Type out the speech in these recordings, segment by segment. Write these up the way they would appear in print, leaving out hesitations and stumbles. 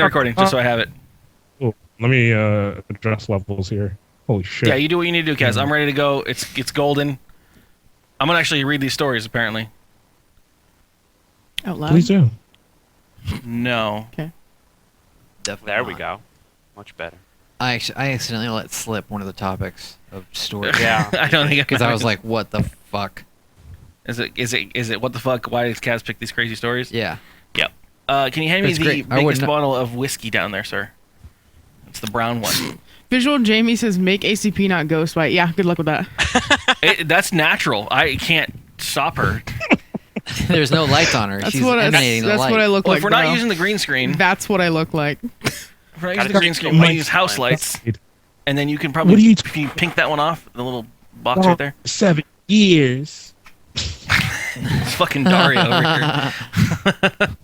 recording, just so I have it. Oh, let me adjust levels here. Holy shit. Yeah, you do what you need to do, Kaz. I'm ready to go. It's golden. I'm gonna actually read these stories, apparently. Out loud? Please do. No. Okay. Definitely There not. we go. Much better. I accidentally let slip one of the topics of storage. Yeah. I don't think Because I was like, what the fuck? Is it what the fuck? Why does Kaz pick these crazy stories? Yeah. Yep. Can you hand me It's the great. I biggest wouldn't- bottle of whiskey down there, sir? It's the brown one. Visual Jamie says make ACP not ghost white. Yeah, good luck with that. That's natural. I can't stop her. There's no lights on her. That's She's what I, emanating the that's light. what I look Well, like. if we're not bro. using the green screen, That's what I look like. if we're not using the Gotta green take screen, the we're gonna mic use house lights, What and then you can probably are you if you pink that one off, the little box right there. 7 years. It's fucking Dario over here.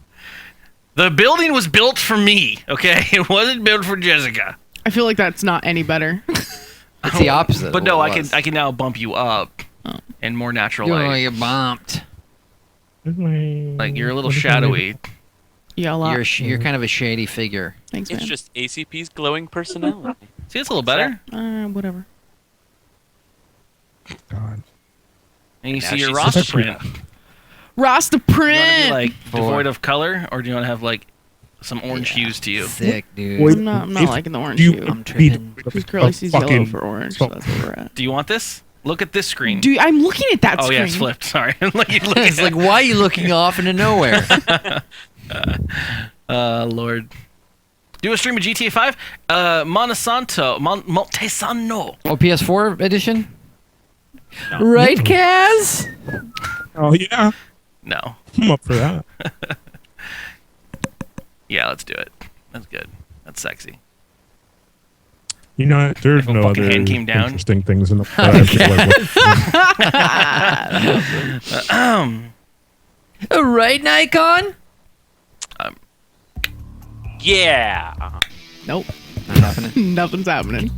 The building was built for me, okay? It wasn't built for Jessica. I feel like that's not any better. It's the opposite. But of no, what I it can was. now bump you up Oh. in more natural You're light. gonna get bumped. Like you're a little What is my- shadowy. Yeah, a lot. You're kind of a shady figure. Thanks, It's man. just ACP's glowing personality. See, it's a little better. Whatever. God. And you Now see your she's roster just- print. Rasta Do you want to print. be like Four. devoid of color, or do you want to have like some orange hues to you? Sick, dude. Wait, I'm not if liking the orange you hue. I'm tripping. Because Curly sees yellow fucking- for orange, so that's where we're at. Do you want this? Look at this screen. Dude, I'm looking at that oh screen. yeah, it's flipped. Sorry. Like, you look It's at like, why are you looking off into nowhere? Lord. Do a stream of GTA 5. Montesano. Oh, PS4 edition? No. Right, Kaz? Oh, yeah. No. I'm up for that. Yeah, let's do it. That's good. That's sexy. You know, there's If a no fucking other hand came down. interesting things in the Right, Nikon? Yeah. Nope. Not happening. Nothing's happening.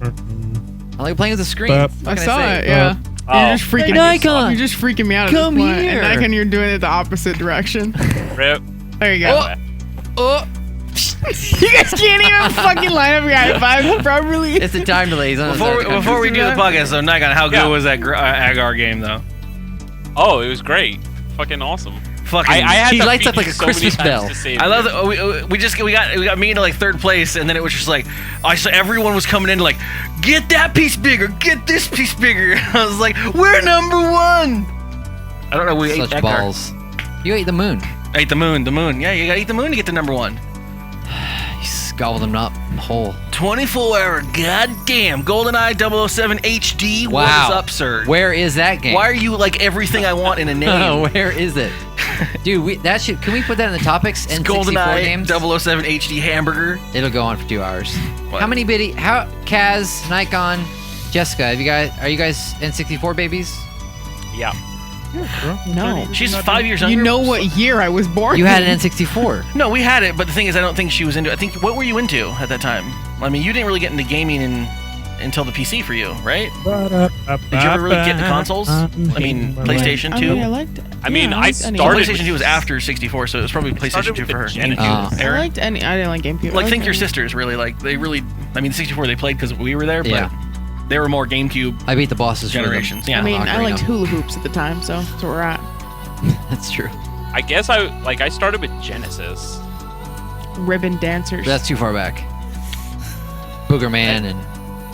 I like playing with the screen. But- What I can saw say? it, yeah. Oh. You're just freaking Hey, Nikon! You're just freaking me out Come at this point. here. And Nikon, you're doing it the opposite direction. Rip. There you go. Oh, You guys can't even fucking line up your high five properly. it's the time delays. Before we do the podcast, though, Nikon, how good Yeah. was that Agar game, though? Oh, it was great. Fucking awesome. Fucking. I had He to lights beat up like you a so many Christmas times bell. to save I love you. that we got me into like third place, and then it was just like I saw everyone was coming in like, get that piece bigger, get this piece bigger. I was like, we're number one. I don't know. We ate Such that balls. You ate the moon. Ate the moon. Yeah, you gotta eat the moon to get to number one. You gobbled them up whole. 24-hour, goddamn, GoldenEye 007 HD. Wow. What is up, sir? Where is that game? Why are you like everything I want in a name? Where is it? Dude, can we put that in the topics? It's N64 GoldenEye games? 007 HD hamburger. It'll go on for 2 hours. What? How many Kaz, Nikon, Jessica, are you guys N64 babies? Yeah. No. She's 5 years younger. You know what year I was born? You had an N64. No, we had it, but the thing is, I don't think she was into it. I think, what were you into at that time? I mean, you didn't really get into gaming until the PC for you, right? Did you ever really get the consoles? I mean, PlayStation 2? I liked it. I mean, I liked started- Well, with- PlayStation 2 was after 64, so it was probably PlayStation started 2 with for her. the Genesis. I Aaron? liked any. I didn't like GameCube. Like, I think liked your any- sisters really, like, they really, I mean, 64 they played because we were there, but Yeah. they were more GameCube I beat the bosses for them. generations. Yeah. I mean, I Ocarina. liked hula hoops at the time, so that's where we're at. That's true. I guess I started with Genesis. Ribbon dancers. That's too far back. Booger Man and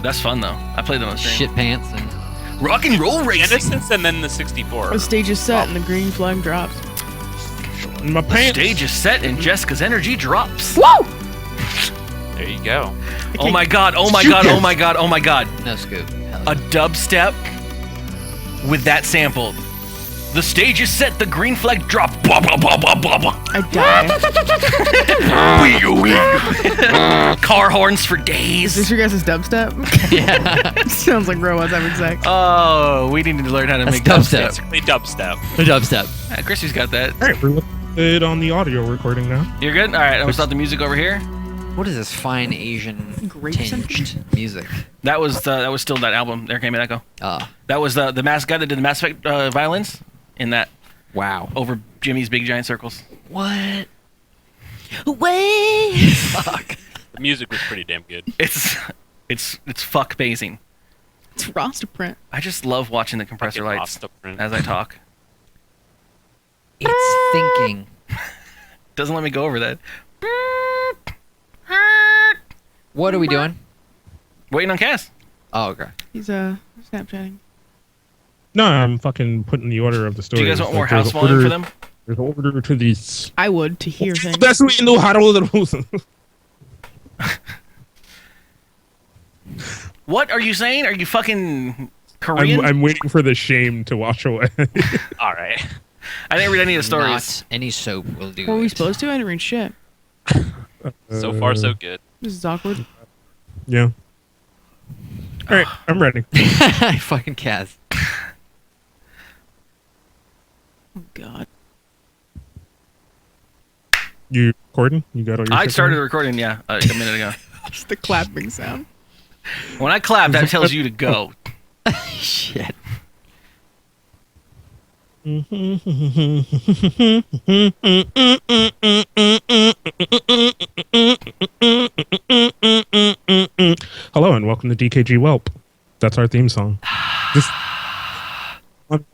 That's fun, though. I played them on stream. shit pants and Rock and roll racing. Genesis and then the 64. The stage is set and the green flag drops. My pants. Stage is set and Jessica's energy drops. Whoa! There you go. Oh my god, oh my god, oh my god, oh my god. no scoop. A dubstep with that sample. The stage is set, the green flag drop. Blah, blah, blah, blah, blah, blah. I died. Car horns for Is days. this your guys' dubstep? Yeah. Sounds like robots having sex. Oh, we need to learn how to That's make dubstep. dubstep. Basically dubstep. The dubstep. Chrissy's got that. All right, we're good on the audio recording now. You're good? All right, I'm gonna start the music over here. What is this fine Asian Grape tinged music? That was still that album. There came an echo. Ah, That was the mass guy that did the Mass Effect violins in that wow. over Jimmy's Big Giant Circles. What? Way. Fuck. The music was pretty damn good. It's fuck basing. It's roster print. I just love watching the compressor Fucking lights Rasta print. as I talk. It's thinking. Doesn't let me go over that. What are we doing? Waiting on Cass. Oh, okay. He's Snapchatting. No, I'm fucking putting the order of the Do story. you guys want more house volume for them? There's an order to these. I would to hear things. That's what you know how to. What are you saying? Are you fucking Korean? I'm waiting for the shame to wash away. All right. I didn't read any of the stories. Not any soap will do. What were we it. supposed to? I didn't read shit. So far, so good. This is awkward. Yeah. All right, I'm ready. Fucking Kaz. Oh God. You recording? You got all your I shit started going? recording, yeah, a minute ago. Just the clapping sound. When I clap, that tells you to go. Shit. Hello and welcome to dkgWELP. That's our theme song. This I'm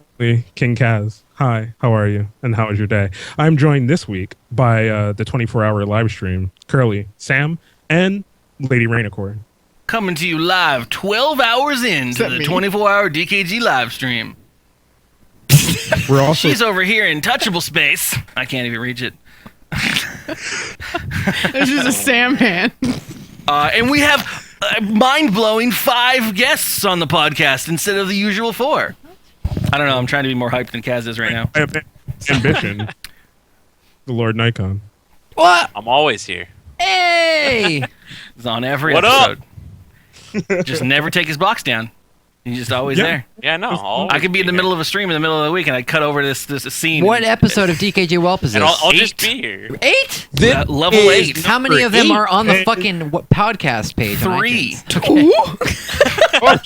King Kaz. Hi, how are you? And how was your day? I'm joined this week by the 24-hour live stream, Curly, Sam, and Lady Rainicorn. Coming to you live 12 hours into that the me? 24-hour DKG live stream. We're also She's over here in touchable space. I can't even reach it. This is a Sam hand. And we have mind-blowing 5 guests on the podcast instead of the usual 4. I don't know. I'm trying to be more hyped than Kaz is right now. I have ambition. The Lord Nikon. What? I'm always here. Hey! He's on every What up? episode. Just never take his box down. He's just always Yeah. there. Yeah, no. I could be in the middle of a stream in the middle of the week and I'd cut over this scene. What episode of DKGWELP is and this? I'll just 8. be here. 8? Level 8. How many of them are on the Eight. fucking podcast page? on 3. iTunes? Okay.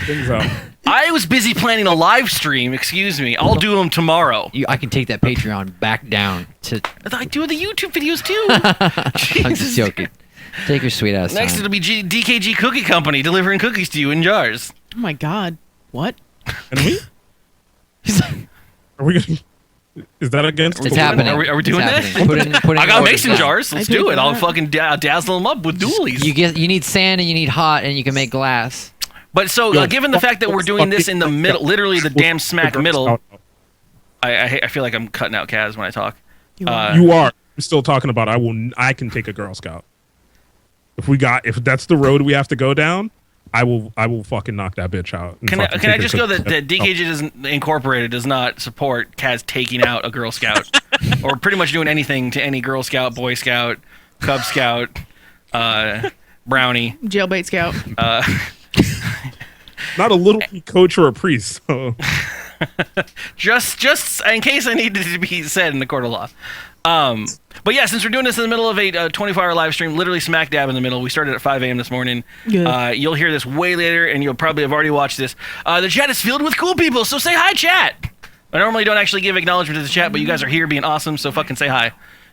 Things up. I was busy planning a live stream. Excuse me. I'll do them tomorrow. I can take that Patreon back down to. I do the YouTube videos too. I'm just joking. Take your sweet ass Next time. it'll be DKG Cookie Company delivering cookies to you in jars. Oh my God. What? And we? Are we going to... Is that against It's the law? happening. Are we It's doing happening. that? Put in I got orders mason down. jars. Let's I do do it. I'll that. fucking dazzle them up with dualies. You need sand and you need hot and you can make glass. But so, Yo, given the fact that we're doing this in the middle, literally the damn smack middle, Out. I feel like I'm cutting out Kaz when I talk. You You are. I'm still talking about I can take a Girl Scout. If that's the road we have to go down, I will fucking knock that bitch out. and Can fucking I take just her go to- that DKG doesn't Incorporated does not support Kaz taking out a Girl Scout or pretty much doing anything to any Girl Scout, Boy Scout, Cub Scout, Brownie. Jailbait scout. Not a little coach or a priest. So. Just in case I needed to be said in the court of law. But yeah, since we're doing this in the middle of a 24-hour live stream, literally smack dab in the middle, we started at 5 a.m. this morning. Good. You'll hear this way later, and you'll probably have already watched this. The chat is filled with cool people, so say hi, chat. I normally don't actually give acknowledgement to the chat, but you guys are here being awesome, so fucking say hi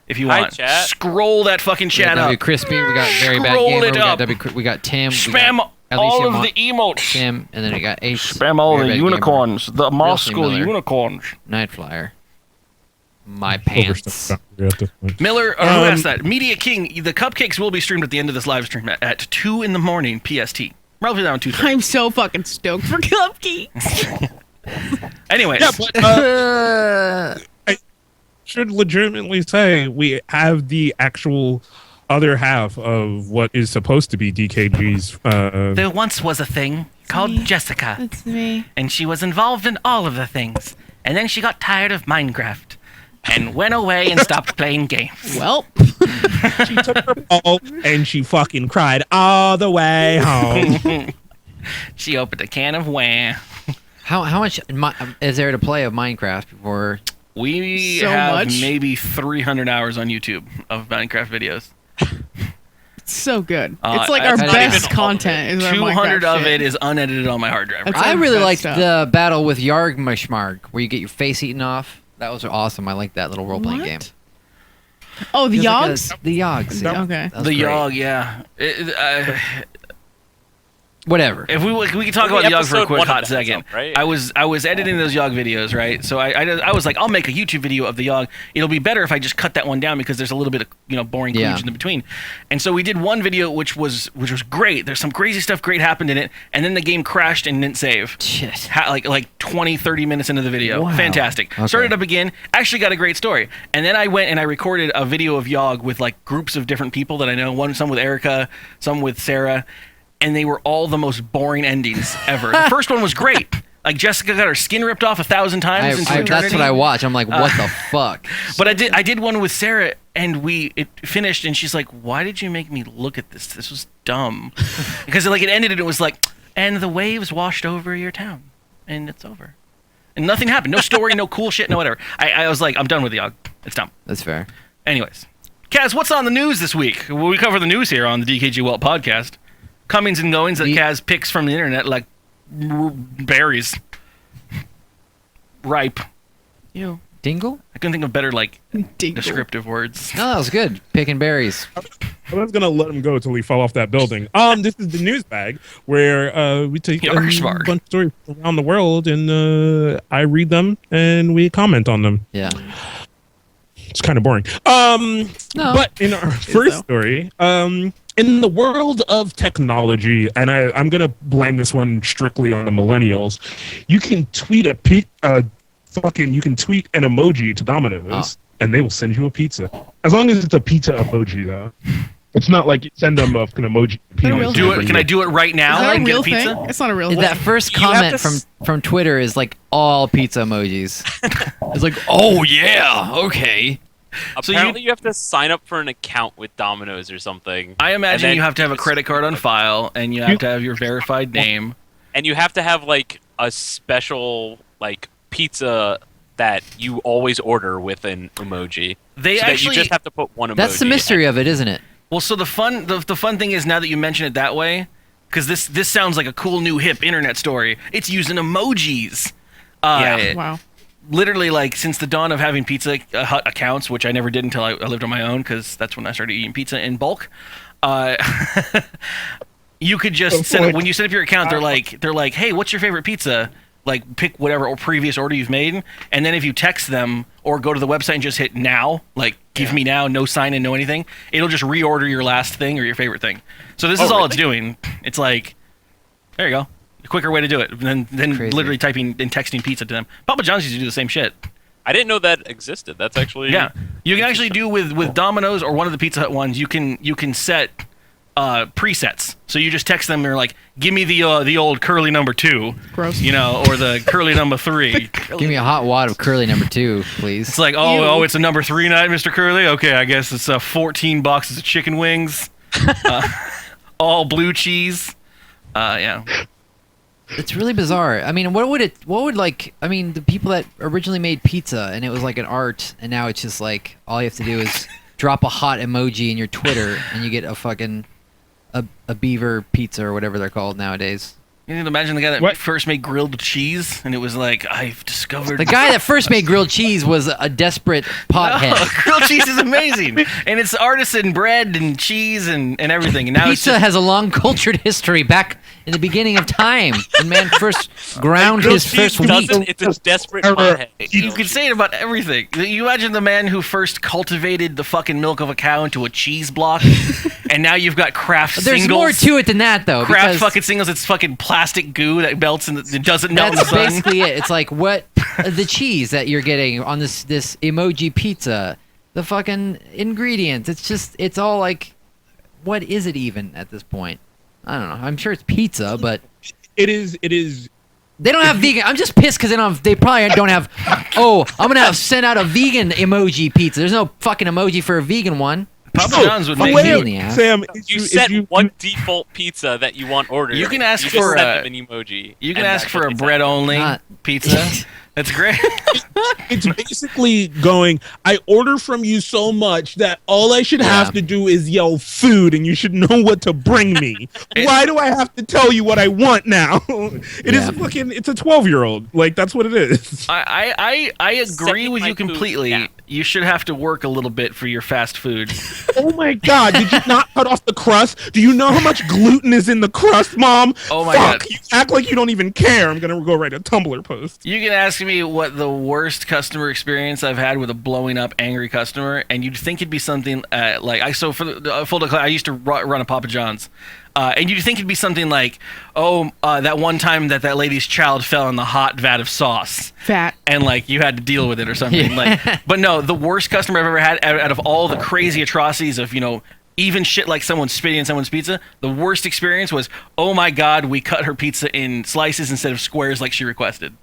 if you Hi, want. chat. Scroll that fucking We chat got W up. Crispy, we got Very Bad Scroll Gamer, it we got up. we got Tim, Spam we got all Alicia of the emotes. Tim, and then we got Ace. Spam all Very the Bad Gamer, unicorns, the Moscow Miller. unicorns. Night Flyer. My pants. Overstuffed at this point. Miller, who asked that? Media King, the cupcakes will be streamed at the end of this live stream at 2 in the morning PST. Roughly around 2:30. I'm so fucking stoked for cupcakes. Anyways, Yeah, but I should legitimately say we have the actual other half of what is supposed to be DKG's. there once was a thing called me. Jessica, That's me. and she was involved in all of the things. And then she got tired of Minecraft and went away and stopped playing games. Well, She took her ball and she fucking cried all the way home. She opened a can of wham. How much is there to play of Minecraft before? We So have much? maybe 300 hours on YouTube of Minecraft videos. it's so good. Uh, It's like I our don't best even- content. Is our 200 Minecraft of shit. it is unedited on my hard drive. That's I our really best liked stuff. the battle with Yargmashmarg, where you get your face eaten off. That was awesome. I like that little role-playing What? game. Oh, the Feels like Yogs? the Yogs. Yeah. Okay. That was The great. Yog, yeah. Whatever. If we can talk Only about the Yog for a episode quick 1 of hot that second. stuff, right? I was editing those Yog videos, right? So I was like, I'll make a YouTube video of the Yog. It'll be better if I just cut that one down because there's a little bit of boring Yeah. kludge in between. And so we did one video which was great. There's some crazy stuff great happened in it, and then the game crashed and didn't save. Shit. Like 20, 30 minutes into the video. Wow. Fantastic. Okay. Started up again. Actually got a great story. And then I went and I recorded a video of Yog with like groups of different people that I know. Some with Erica, some with Sarah. And they were all the most boring endings ever. The first one was great. Like Jessica got her skin ripped off 1,000 times into eternity. That's what I watch. I'm like, what the fuck? But I did one with Sarah, and it finished, and she's like, "Why did you make me look at this? This was dumb." Because like it ended, and it was like, "And the waves washed over your town, and it's over." And nothing happened. No story, no cool shit, no whatever. I was like, I'm done with the Yog. It's dumb. That's fair. Anyways, Kaz, what's on the news this week? Well, we cover the news here on the dkgWELP podcast. Comings and goings that Kaz picks from the internet like berries. Ripe. You dingle? I couldn't think of better like Dingle. descriptive words. No, that was good. Picking berries. I was gonna let him go till he fell off that building. This is the news bag where we take a Yarshbarg. bunch of stories around the world and I read them and we comment on them. Yeah. It's kind of boring. No. But in our first story, in the world of technology, and I'm gonna blame this one strictly on the millennials, you can tweet you can tweet an emoji to Domino's, and they will send you a pizza. As long as it's a pizza emoji, though. It's not like you send them an emoji. that a real Do it. Can I do it right now? Is that and a get real pizza? thing? It's not a real thing. That first You have comment to from Twitter is like all pizza emojis. It's like, oh yeah, okay. Apparently, you have to sign up for an account with Domino's or something. I imagine and you then have to have a credit card on file, and you have to have your verified name. And you have to have like a special like pizza that you always order with an emoji. They so actually that you just have to put one emoji. That's the mystery of it, isn't it? Well, so the fun thing is now that you mention it that way, because this sounds like a cool new hip internet story. It's using emojis. Yeah. Wow. Literally, like since the dawn of having Pizza Hut accounts, which I never did until I lived on my own, because that's when I started eating pizza in bulk. You could just set up, when you set up your account, they're like, hey, what's your favorite pizza? Like pick whatever or previous order you've made, and then if you text them or go to the website and just hit now, like give me now, no sign in, no anything, it'll just reorder your last thing or your favorite thing. So this is all it's doing. It's like, there you go, a quicker way to do it than Crazy. literally typing and texting pizza to them. Papa John's used to do the same shit. I didn't know that existed. That's actually Yeah, you can actually do with Domino's or one of the Pizza Hut ones. You can set presets. So you just text them and they're like, give me the old curly number 2, Gross. or the curly number 3. Give me a hot wad of curly number 2, please. It's like, oh, it's a number 3 night, Mr. Curly. Okay, I guess it's 14 boxes of chicken wings, all blue cheese. Yeah. It's really bizarre. I mean, the people that originally made pizza and it was like an art, and now it's just like all you have to do is drop a hot emoji in your Twitter and you get a fucking a beaver pizza or whatever they're called nowadays. You can imagine the guy that first made grilled cheese, and it was like, I've discovered... The guy that first made grilled cheese was a desperate pothead. Oh, grilled cheese is amazing. And it's artisan bread and cheese and everything. And now Pizza has a long cultured history back in the beginning of time when man first ground his first wheat. It's a desperate pothead. You could say it about everything. You imagine the man who first cultivated the fucking milk of a cow into a cheese block, and now you've got Kraft There's singles. more to it than that, though. Kraft because fucking singles, it's fucking plastic goo that melts and it doesn't melt in the that's sun. basically it. It's like what the cheese that you're getting on this emoji pizza, the fucking ingredients. It's all like, what is it even at this point? I don't know. I'm sure it's pizza, but It is. they don't have vegan. I'm just pissed because they probably don't have. Oh, I'm gonna send out a vegan emoji pizza. There's no fucking emoji for a vegan one. Papa John's would fuck make you you... in the ass. Sam, You set one default pizza that you want ordered. You can ask you for just a- send them an emoji. You can and ask that's for what a they send. bread-only Not- pizza. That's great. It's basically going, I order from you so much that all I should have to do is yell food and you should know what to bring me. Why do I have to tell you what I want now? It is fucking, it's a 12-year-old. Like, that's what it is. I agree with you completely. You should have to work a little bit for your fast food. Oh my God, did you not cut off the crust? Do you know how much gluten is in the crust, Mom? Oh my God. God. You act like you don't even care. I'm going to go write a Tumblr post. You can ask me what the worst customer experience I've had with a blowing up angry customer, and you'd think it'd be something I used to run a Papa John's. And you'd think it'd be something like, that one time that lady's child fell in the hot vat of sauce. Fat. And, like, you had to deal with it or something. Like, but no, the worst customer I've ever had out of all the crazy atrocities of, even shit like someone spitting in someone's pizza, the worst experience was, oh my God, we cut her pizza in slices instead of squares like she requested.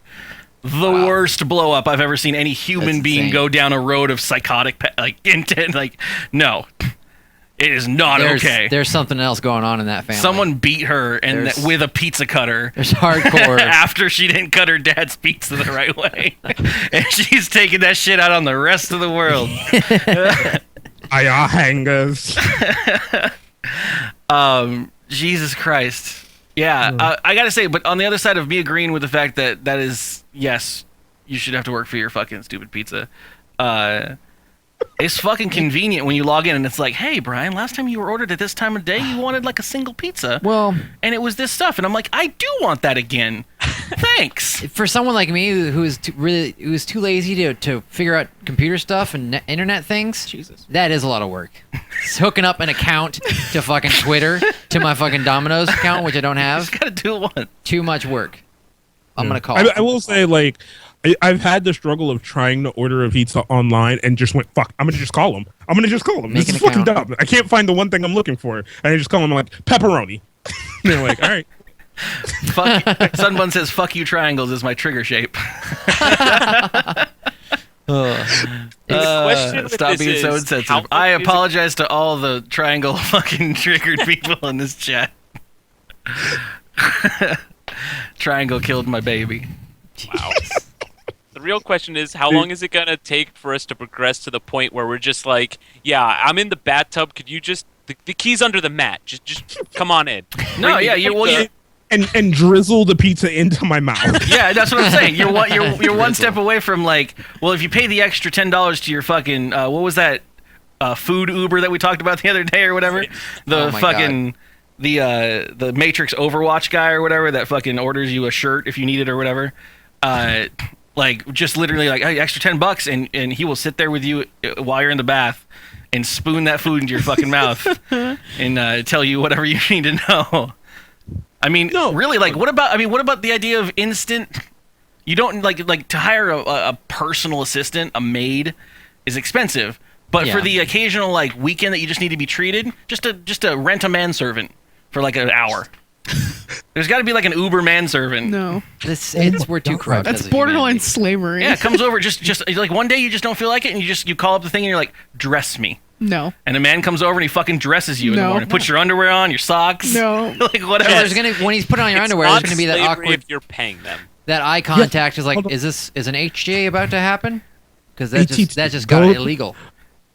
The worst blow up I've ever seen any human being go down a road of psychotic intent. Like, no. It is not okay. There's something else going on in that family. Someone beat her with a pizza cutter. There's hardcore. After she didn't cut her dad's pizza the right way. And she's taking that shit out on the rest of the world. Aya hangers. Jesus Christ. Yeah, I gotta say, but on the other side of me agreeing with the fact that is, yes, you should have to work for your fucking stupid pizza. It's fucking convenient when you log in and it's like, hey, Brian, last time you were ordered at this time of day, you wanted like a single pizza. Well, and it was this stuff. And I'm like, I do want that again. Thanks. For someone like me who is too lazy to figure out computer stuff and internet things, Jesus, that is a lot of work. It's hooking up an account to fucking Twitter, to my fucking Domino's account, which I don't have. You just gotta do it once. Too much work. I'm gonna call. I will say, like, I've had the struggle of trying to order a pizza online and just went, fuck, I'm going to just call them. This is fucking dumb. I can't find the one thing I'm looking for. And I just call them, like, pepperoni. And they're like, all right. Sunbun says, fuck you triangles is my trigger shape. The question stop being so insensitive. I apologize to all the triangle fucking triggered people in this chat. Triangle killed my baby. Wow. The real question is, how long is it going to take for us to progress to the point where we're just like, yeah, I'm in the bathtub, could you just, the key's under the mat, just come on in. No, yeah, and drizzle the pizza into my mouth. Yeah, that's what I'm saying. You're one step away from, like, well, if you pay the extra $10 to your fucking, what was that, food Uber that we talked about the other day or whatever? The fucking, the Matrix Overwatch guy or whatever that fucking orders you a shirt if you need it or whatever. Like, just literally, like, hey, extra $10, and he will sit there with you while you're in the bath and spoon that food into your fucking mouth and tell you whatever you need to know. I mean, really, like, what about the idea of instant? You don't like to hire a personal assistant, a maid, is expensive, but for the occasional like weekend that you just need to be treated, just to rent a manservant for like an hour. There's got to be like an Uber manservant. No, we're too corrupt. That's borderline slavery. Yeah, it comes over just like one day you just don't feel like it, and you call up the thing and you're like, dress me. No. And a man comes over and he fucking dresses you in the morning. Puts your underwear on, your socks. No. Like whatever. When he's putting on your underwear, there's gonna be that awkward. If you're paying them. That eye contact is like, is an HJ about to happen? Because that just got illegal.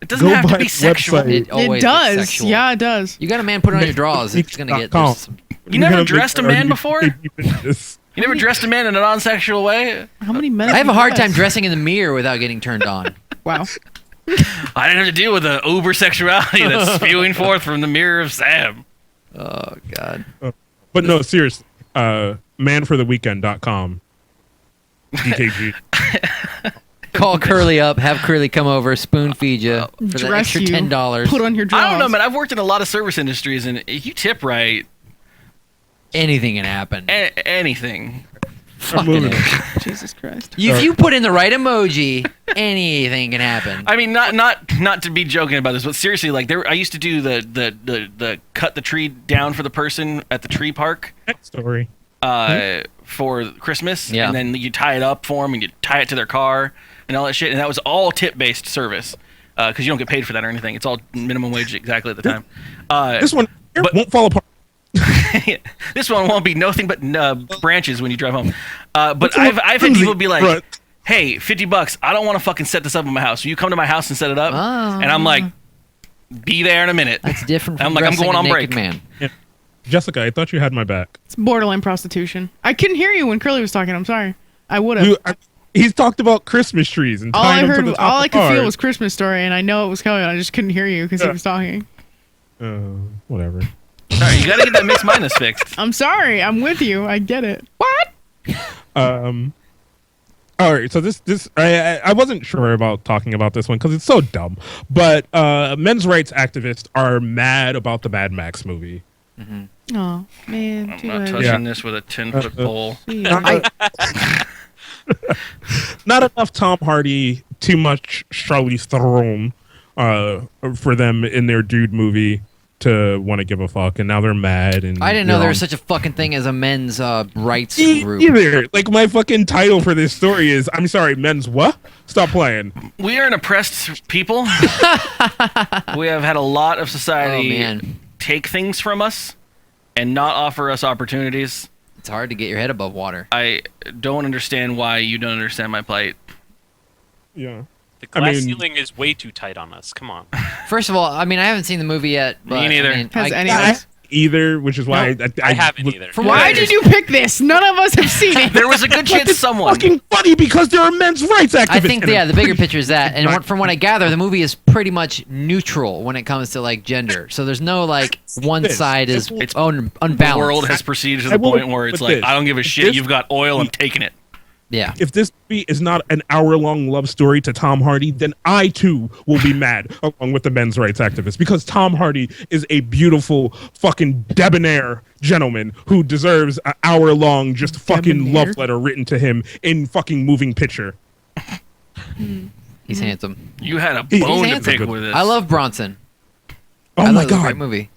It doesn't have to be sexual. It does. Sexual. Yeah, it does. You got a man put it on your drawers. It's gonna get. You never dressed a man before? You never dressed a man in a non-sexual way? How many men? I have a hard time dressing in the mirror without getting turned on. Wow. I didn't have to deal with the uber sexuality that's spewing forth from the mirror of Sam. Oh God. But no, seriously. Manfortheweekend.com. DKG. Call Curly up, have Curly come over, spoon feed you for the extra $10. Put on your drawers. I don't know, man. I've worked in a lot of service industries, and if you tip right, anything can happen. Anything. Fucking Jesus Christ. If you put in the right emoji, anything can happen. I mean, not to be joking about this, but seriously, like I used to do the cut the tree down for the person at the tree park. Story. For Christmas, and then you tie it up for them, and you tie it to their car, and all that shit, and that was all tip-based service, because you don't get paid for that or anything. It's all minimum wage exactly at the time. This one won't fall apart. This one won't be nothing but branches when you drive home. But I've had people be like, hey, $50, I don't want to fucking set this up in my house. Will you come to my house and set it up? And I'm like, be there in a minute. That's different from I'm like, I'm dressing going a on naked break. man. Yeah. Jessica, I thought you had my back. It's borderline prostitution. I couldn't hear you when Curly was talking. I'm sorry. I would have. He's talked about Christmas trees and All tying I them to heard, the top all of I the could feel car. was Christmas Story, and I know it was coming. I just couldn't hear you because he was talking. Whatever. All right, you got to get that mixed minus fixed. I'm sorry. I'm with you. I get it. What? All right, so this I wasn't sure about talking about this one because it's so dumb. But men's rights activists are mad about the Mad Max movie. Oh man, I'm too not bad. touching this with a 10-foot pole. Not enough Tom Hardy, too much Charlize Theron for them in their dude movie to want to give a fuck, and now they're mad. And I didn't know there was such a fucking thing as a men's rights group. either. Like my fucking title for this story is, I'm sorry, men's what? Stop playing. We are an oppressed people. We have had a lot of Oh society man, take things from us and not offer us opportunities. it's hard to get your head above water. I don't understand why you don't understand my plight. Yeah. The glass mean- ceiling is way too tight on us. Come on. First of all, I mean, I haven't seen the movie yet. But, neither. I mean, Has I- any I of us? either, which is why I haven't was- either. From Why what- did you pick this? None of us have seen it. There was a good chance someone. Fucking funny because there are men's rights activists. I think and yeah, I'm the bigger pretty picture is that, and not- from what I gather, the movie is pretty much neutral when it comes to like gender. So there's no like one this. side is It's- unbalanced. The world has proceeded to I the will point where it's put like, this. I don't give a shit. This- You've got oil. I'm taking it. Yeah. If this movie is not an hour-long love story to Tom Hardy, then I too will be mad along with the men's rights activists because Tom Hardy is a beautiful fucking debonair gentleman who deserves an hour-long just fucking Debonair? love letter written to him in fucking moving picture. He's handsome. You had a He's bone to handsome. pick with this. I love Bronson. Oh I my thought it was a god! great movie.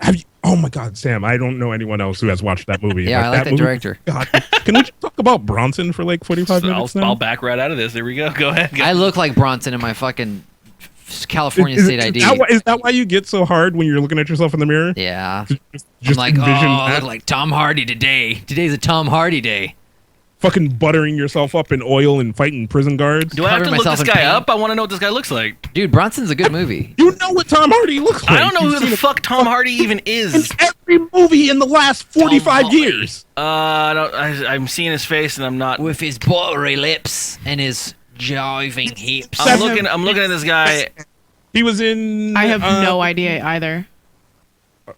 Have you? Oh my god, Sam! I don't know anyone else who has watched that movie. Yeah, I like that movie- director. God, can we just talk about Bronson for like 45 minutes now? I'll back right out of this. There we go. Go ahead. I look like Bronson in my fucking California state ID. Is that why you get so hard when you're looking at yourself in the mirror? Yeah. Just I'm like, oh, envision I that. look like Tom Hardy today. Today's a Tom Hardy day. Fucking buttering yourself up in oil and fighting prison guards. Do I have to Covering look myself this in guy paint. up? I want to know what this guy looks like. Dude, Bronson's a good movie. You know what Tom Hardy looks like. I don't know You've who seen the it fuck Tom Hardy even in is. every movie in the last 45 Hardy. years. I'm seeing his face and I'm not. With his buttery lips and his jiving hips. I'm looking at this guy. He was in. I have no idea either.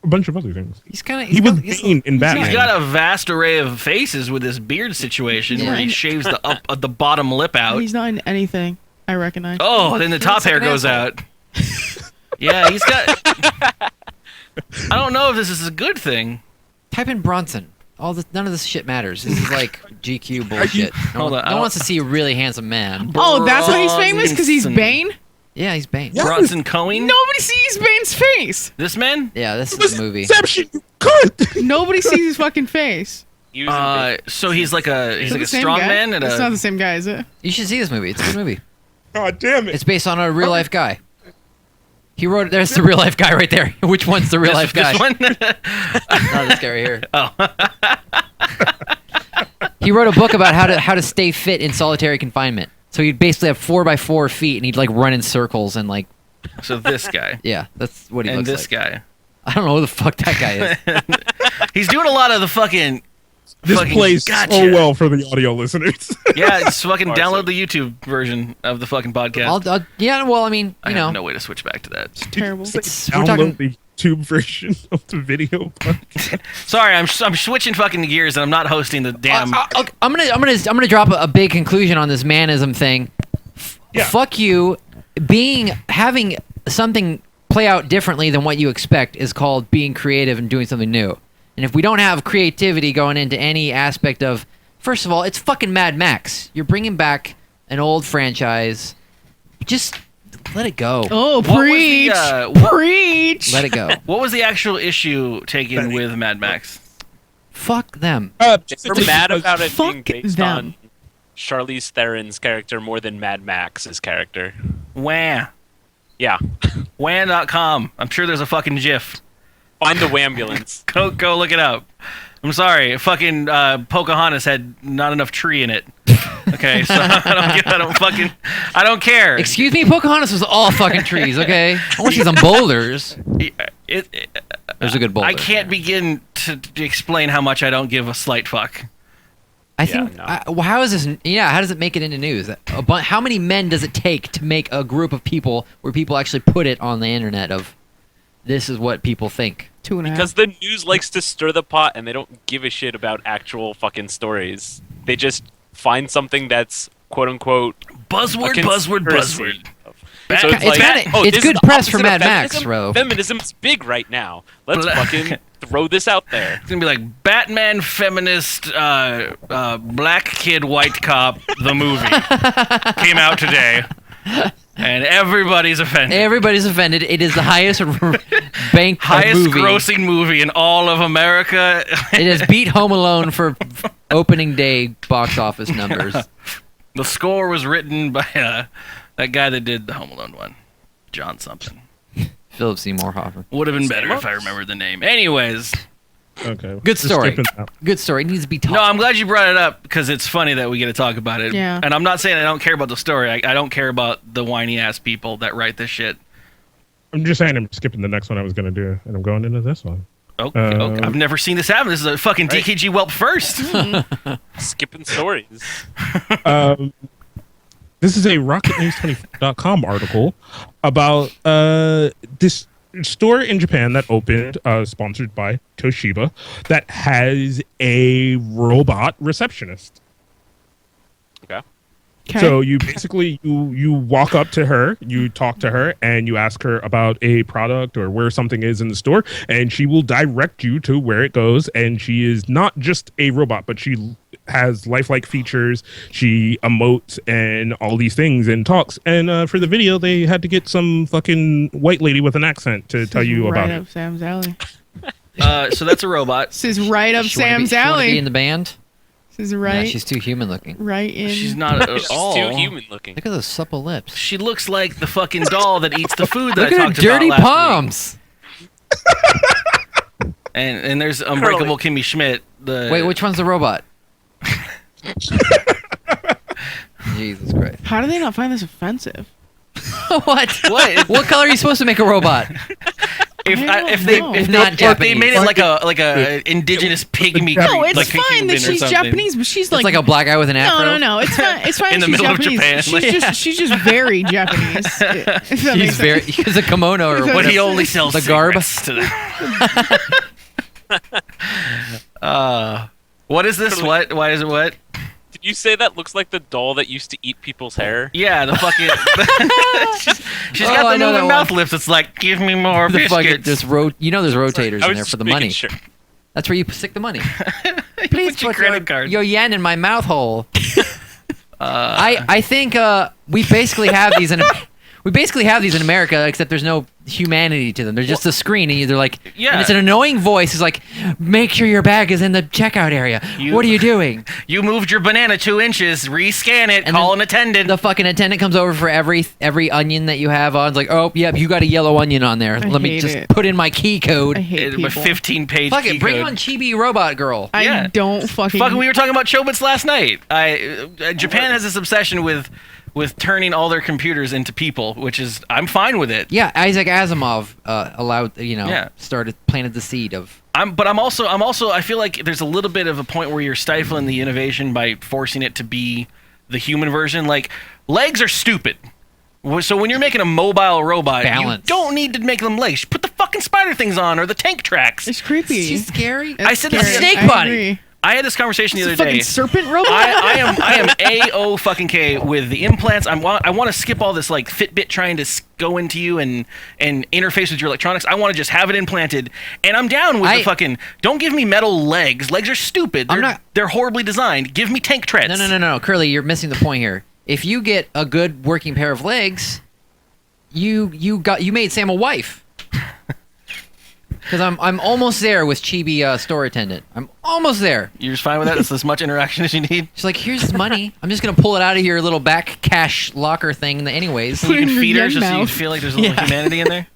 A bunch of other things. He's kind of. He was Bane in Batman. He's got a vast array of faces with this beard situation where he Yeah. shaves the bottom lip out. He's not in anything I recognize. Oh, then the top looks like hair an goes asshole. out. Yeah, he's got. I don't know if this is a good thing. Type in Bronson. None of this shit matters. This is like GQ bullshit. No Hold one, on, I no one don't- wants to see a really handsome man. Oh, that's why he's famous? Because he's Bronson. Bane? Yeah, he's Bane. Yeah. Bronson Cohen. Nobody sees Bane's face. This man. Yeah, this It was is the movie. Inception, you cunt. Nobody sees his fucking face. He was in big- So he's like a Is it the same strong guy? man and It's not a. the same guy, is it? You should see this movie. It's a good movie. God damn it. It's based on a real life guy. He wrote. There's the real life guy right there. Which one's the real life guy? This one. Oh, this guy right here. He wrote a book about how to stay fit in solitary confinement. So he'd basically have 4x4 feet, and he'd like run in circles and like, So this guy yeah, that's what he and looks this like. guy. I don't know who the fuck that guy is. He's doing a lot of the fucking. This fucking plays gotcha. so well for the audio listeners. Yeah, just fucking Awesome. download the YouTube version of the fucking podcast. Yeah, well, I mean, I you know, have no way to switch back to that. Terrible. we're Download talking. the YouTube version of the video. Sorry, I'm switching fucking gears and I'm not hosting the damn. I'm gonna drop a big conclusion on this manism thing. Yeah. Fuck you. Having something play out differently than what you expect is called being creative and doing something new. And if we don't have creativity going into any aspect of, first of all, it's fucking Mad Max. You're bringing back an old franchise. Just let it go. Oh, What was preach! the, Preach! Let it go. What was the actual issue taken with Mad Max? Fuck them. They're mad about it Fuck being based them. on Charlize Theron's character more than Mad Max's character. Wah. Yeah. Wah.com. I'm sure there's a fucking GIF. Find the Wambulance. Go look it up. I'm sorry. Fucking Pocahontas had not enough tree in it. Okay, so I don't care. Excuse me, Pocahontas was all fucking trees. Okay, I want to see some boulders. There's a good boulder. I can't begin to explain how much I don't give a slight fuck. I think. Well, how is this? Yeah, how does it make it into news? How many men does it take to make a group of people where people actually put it on the internet of this is what people think? 2.5. Because the news likes to stir the pot, and they don't give a shit about actual fucking stories. They just find something that's quote unquote buzzword. So it's this good is the press for opposite Mad of Max, feminism. bro. Feminism's big right now. Let's fucking throw this out there. It's gonna be like Batman feminist black kid white cop the movie came out today, and everybody's offended. Everybody's offended. It is the highest banked Highest movie. grossing movie in all of America. It has beat Home Alone for opening day box office numbers. The score was written by that guy that did the Home Alone one, John something. Philip Seymour Hoffman. Would have been better if I remembered the name. Anyways. Okay. Good story. Skipping that. Good story. It needs to be taught. No, I'm glad you brought it up because it's funny that we get to talk about it. Yeah. And I'm not saying I don't care about the story. I don't care about the whiny ass people that write this shit. I'm just saying I'm skipping the next one I was going to do, and I'm going into this one. Okay, I've never seen this happen. This is a fucking dkgWELP first. Skipping stories. This is a RocketNews24.com article about this store in Japan that opened, sponsored by Toshiba, that has a robot receptionist. Okay. So you basically you walk up to her, you talk to her, and you ask her about a product or where something is in the store, and she will direct you to where it goes. And she is not just a robot, but she has lifelike features. She emotes and all these things and talks. And for the video, they had to get some fucking white lady with an accent to tell you about right it. up Sam's alley. So that's a robot. This is right up She wanna Sam's be alley. in the band. This is right. Nah, she's too human looking. right in. She's not at She's all. too human looking. Look at those supple lips. She looks like the fucking doll that eats the food that Look I at her talked dirty about last palms. week. And there's Unbreakable Kimmy Schmidt. Wait, which one's the robot? Jesus Christ. How do they not find this offensive? What? What? What color are you supposed to make a robot? If I don't know. if Not they made it Japanese. like a indigenous pygmy. No, it's like a fine human that or she's something. Japanese, but she's It's like a black guy with an afro. no. It's fine. It's fine. In the she's middle of Japanese. Japan, She's just very Japanese. If that She's makes very. sense. She's a kimono or But But whatever. he only sells The garb? cigarettes to them. What is this? What? Why is it what? Did you say that looks like the doll that used to eat people's hair? Yeah, the fucking. she's Oh, got I the know that moving mouth one. lips. It's like, give me more The fucking biscuits. there's there's rotators I in was there just for the making money. sure. That's where you stick the money. Please Please your put credit card. your yen in my mouth hole. I think we basically have these in America, except there's no humanity to them. They're just a screen, and they're like, Yeah. and it's an annoying voice. It's like, make sure your bag is in the checkout area. What are you doing? You moved your banana 2 inches. Rescan it. And Call then an attendant. The fucking attendant comes over for every onion that you have on. It's like, oh, yep, you got a yellow onion on there. Let me hate just it. put in my key code. I hate My people. 15-page Fuck key it, bring code. on Chibi Robot Girl. I Yeah. don't fucking. Fucking, we were talking about Chobits last night. Japan has this obsession with turning all their computers into people, which is I'm fine with it. Yeah, Isaac Asimov Yeah. planted the seed of. But I'm also I feel like there's a little bit of a point where you're stifling the innovation by forcing it to be the human version. Like legs are stupid. So when you're making a mobile robot, Balance. you don't need to make them legs. Put the fucking spider things on or the tank tracks. It's creepy. She's scary. I said the scary. snake I body. agree. I had this conversation the It's a other fucking day. serpent robot. I am A-O fucking K with the implants. I want to skip all this like Fitbit trying to go into you and interface with your electronics. I want to just have it implanted. And I'm down with the fucking. Don't give me metal legs. Legs are stupid. They're horribly designed. Give me tank treads. No, Curly, you're missing the point here. If you get a good working pair of legs, you made Sam a wife. Because I'm almost there with Chibi store attendant. I'm almost there. You're just fine with that? That's as much interaction as you need? She's like, here's this money. I'm just going to pull it out of your little back cash locker thing anyways. So you can in your feed her young just so you mouth. feel like there's a little humanity in there?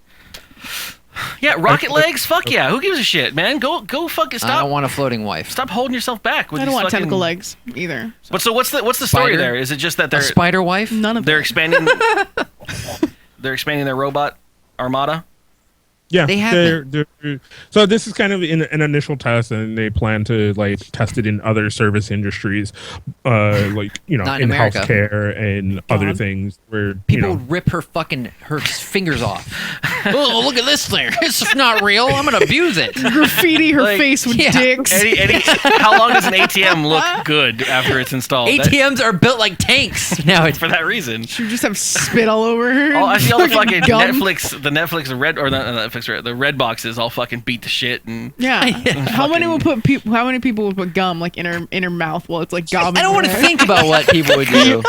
Yeah, rocket legs. Fuck yeah. Who gives a shit, man? Go fucking I don't stop. want a floating wife. Stop holding yourself back with I don't these want fucking... tentacle legs either. But so what's the story Spider? there? Is it just that A they're spider wife? None of they're them. expanding they're expanding their robot armada? Yeah, They have so this is kind of an initial test, and they plan to like test it in other service industries, like Not in in America. healthcare and other things where People would rip her fingers off. Oh, look at this thing. It's not real. I'm gonna abuse it. Graffiti her Like, face with yeah. dicks. How long does an ATM look good after it's installed? ATMs are built like tanks. Now it's For that reason. She would just have spit all over her. I see all the fucking gum. Netflix red or not Netflix red, the red boxes all fucking beat the shit and Yeah. How many people would put gum like in her mouth while it's like gobbing? I don't want to her? think about what people would do.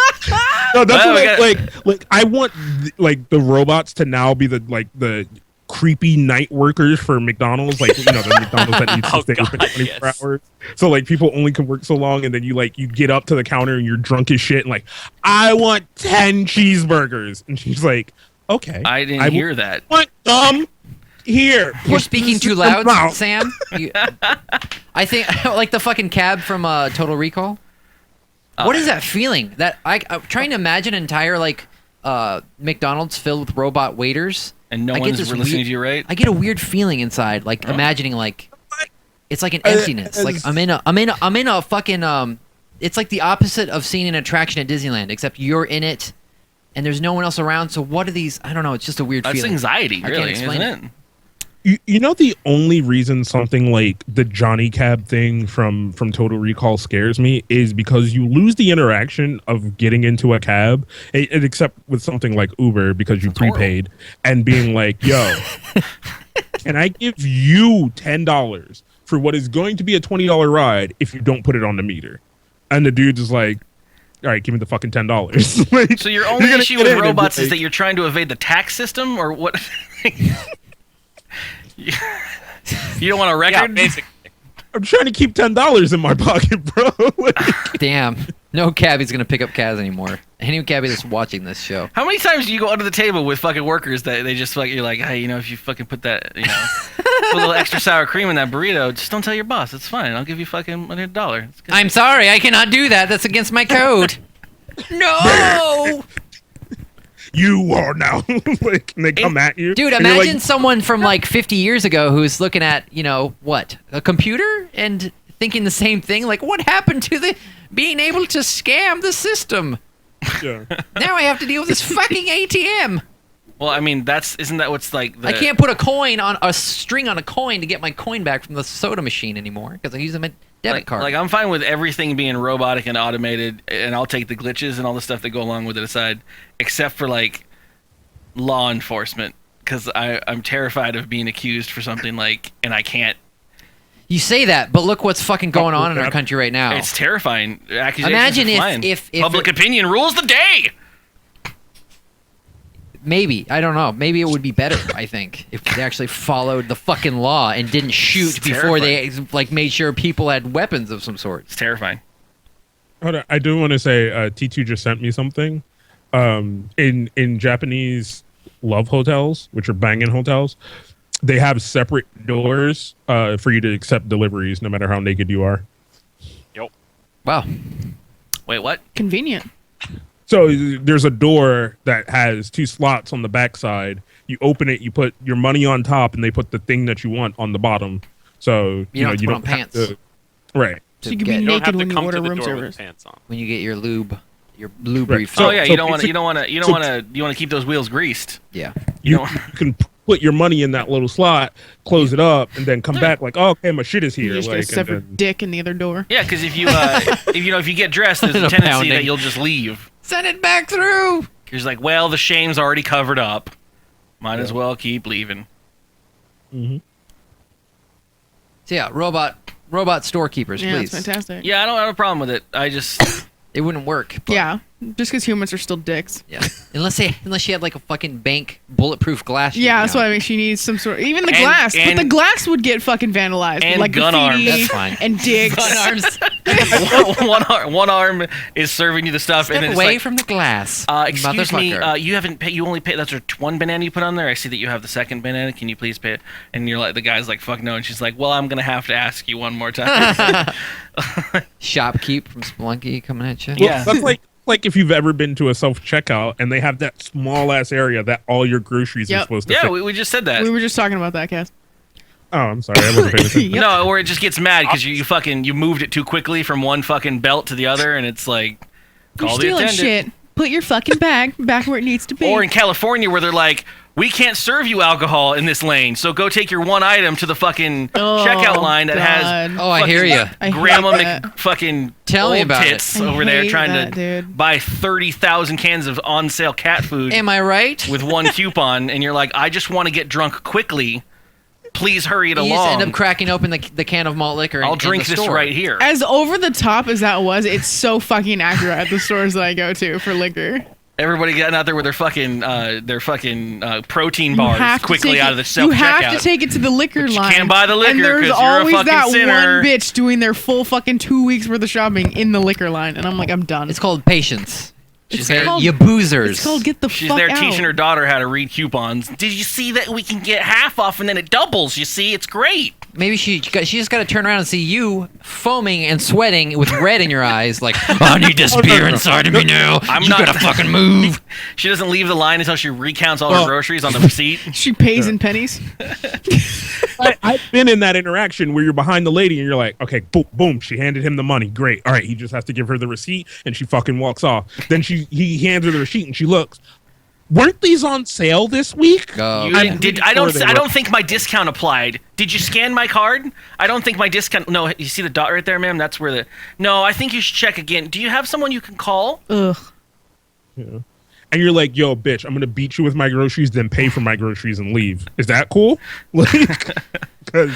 No, that's Well, what we got- like I want like the robots to now be the creepy night workers for McDonald's, like the McDonald's that needs to Oh, stay God, open 24 yes. hours. So like people only can work so long, and then you get up to the counter and you're drunk as shit and like, I want 10 cheeseburgers, and she's like, okay, I didn't hear that. want some here. You're Put speaking this too in your loud, mouth." Sam. I think like the fucking cab from Total Recall. What is that feeling? That I'm trying to imagine an entire like McDonald's filled with robot waiters. And no I get one's this listening weird- to you, right? I get a weird feeling inside, like imagining like it's like an emptiness. Like as- I'm in a fucking it's like the opposite of seeing an attraction at Disneyland, except you're in it and there's no one else around. So what are these? I don't know. It's just a weird That's feeling. anxiety, I can't really, explain isn't it? You know the only reason something like the Johnny Cab thing from Total Recall scares me is because you lose the interaction of getting into a cab, except with something like Uber because you horrible. prepaid, and being like, yo, can I give you $10 for what is going to be a $20 ride if you don't put it on the meter? And the dude is like, all right, give me the fucking $10. Like, So your only you're gonna issue get with in and be robots is like, that you're trying to evade the tax system, or what? You don't want a Yeah, record? basically. I'm trying to keep $10 in my pocket, bro. Like, Damn. No cabbie's gonna pick up Kaz anymore. Any cabbie that's watching this show. How many times do you go under the table with fucking workers that they just like, you're like, hey, if you fucking put that, put a little extra sour cream in that burrito, just don't tell your boss. It's fine. I'll give you fucking $100. It's good. I'm sorry, I cannot do that. That's against my code. No! you are now. Like, and they come at you. Dude, and you're imagine like, someone from like 50 years ago who's looking at, what? A computer and thinking the same thing? Like, what happened to the being able to scam the system? yeah. Now I have to deal with this fucking ATM. Well, I mean, isn't that what's like the... I can't put a string on a coin to get my coin back from the soda machine anymore because I use my debit card. Like, I'm fine with everything being robotic and automated, and I'll take the glitches and all the stuff that go along with it aside, except for, like, law enforcement, because I'm terrified of being accused for something, like, and I can't. You say that, but look what's fucking going on in our country right now. It's terrifying. Accusations Imagine are flying. if Public opinion rules the day! Maybe. I don't know. Maybe it would be better, I think, if they actually followed the fucking law and didn't shoot It's before they like made sure people had weapons of some sort. It's terrifying. Hold on, I do want to say T2 just sent me something. In Japanese love hotels, which are banging hotels, they have separate doors for you to accept deliveries no matter how naked you are. Yep. Wow. Wait, what? Convenient. So there's a door that has 2 slots on the backside. You open it, you put your money on top, and they put the thing that you want on the bottom. So You don't have to put on have pants. to- right. So To you can get- be You don't naked have to when you come order to the room door service. with pants on. When you get your lube Right. refill. So- Oh yeah, you don't want basic- to keep those wheels greased. You don't- can put your money in that little slot, close it up, and then come back like, oh, okay, my shit is You here. just get a Like, separate and then, dick in the other door. Yeah, because if you if you get dressed, there's a The tendency pounding. that you'll just leave. Send it back through. You're just like, well, the shame's already covered up. Might as well keep leaving. So yeah, robot storekeepers, Yeah, please. it's fantastic. Yeah, I don't have a problem with it. I just It wouldn't work. But Yeah. Just because humans are still dicks. Yeah. Unless she had like a fucking bank bulletproof glass. Yeah, that's why I mean she needs some sort. Even the And- glass, but and- the glass would get fucking vandalized. and like gun arms. graffiti That's fine. And dicks. Gun arms. one arm is serving you the stuff, Step and then it's away like, from the glass. excuse me, motherfucker. you haven't paid. You only pay. That's one banana you put on there. I see that you have the second banana. Can you please pay it? And you're like, the guy's like, fuck no. And she's like, well, I'm gonna have to ask you one more time. Shopkeep from Splunky coming at you. Yeah. That's like if you've ever been to a self checkout and they have that small ass area that all your groceries are Yep. supposed to Yeah, fit. we just said that. We were just talking about that, Cass. Oh, I'm sorry, I wasn't paying attention. Yep. No, or it just gets mad because you fucking you moved it too quickly from one fucking belt to the other, and it's like, You're call the stealing attendant. shit. Put your fucking bag back where it needs to be. Or in California where they're like, we can't serve you alcohol in this lane, so go take your one item to the fucking checkout line that has God. Oh, I hear you. I hate Grandma that. fucking Tell me old about it. tits I over there hate trying that, to dude. buy 30,000 cans of on-sale cat food Am I right? with one coupon, and you're like, I just want to get drunk quickly. Please hurry it You just along. end up cracking open the can of malt liquor. I'll in drink the this store. right here. As over the top as that was, it's so fucking accurate at the stores that I go to for liquor. Everybody getting out there with their fucking protein You bars have to quickly take out it- of the self You have checkout. to take it to the liquor But you line. can't buy the liquor and there's 'cause you're a always fucking that sinner. one bitch doing their full fucking 2 weeks worth of shopping in the liquor line, and I'm like, I'm done. It's called patience. She's It's there. called- You boozers. It's called get the She's fuck there out. teaching her daughter how to read coupons. Did you see that we can get half off and then it doubles? You see, it's great. Maybe she just got to turn around and see you foaming and sweating with red in your eyes, like, I need this beer inside of me now. I'm you not- gotta fucking move. She doesn't leave the line until she recounts all her groceries on the receipt. She pays in pennies. I've been in that interaction where you're behind the lady and you're like, okay, boom, boom. She handed him the money. Great. All right. He just has to give her the receipt and she fucking walks off. Then he hands her the receipt and she looks. Weren't these on sale this week? Go. You I'm didn't- pretty I sure they don't were. think my discount applied. Did you scan my card? I don't think my discount. No, you see the dot right there, ma'am. That's where the. No, I think you should check again. Do you have someone you can call? Ugh. Yeah. And you're like, yo, bitch, I'm gonna beat you with my groceries, then pay for my groceries and leave. Is that cool? Like, because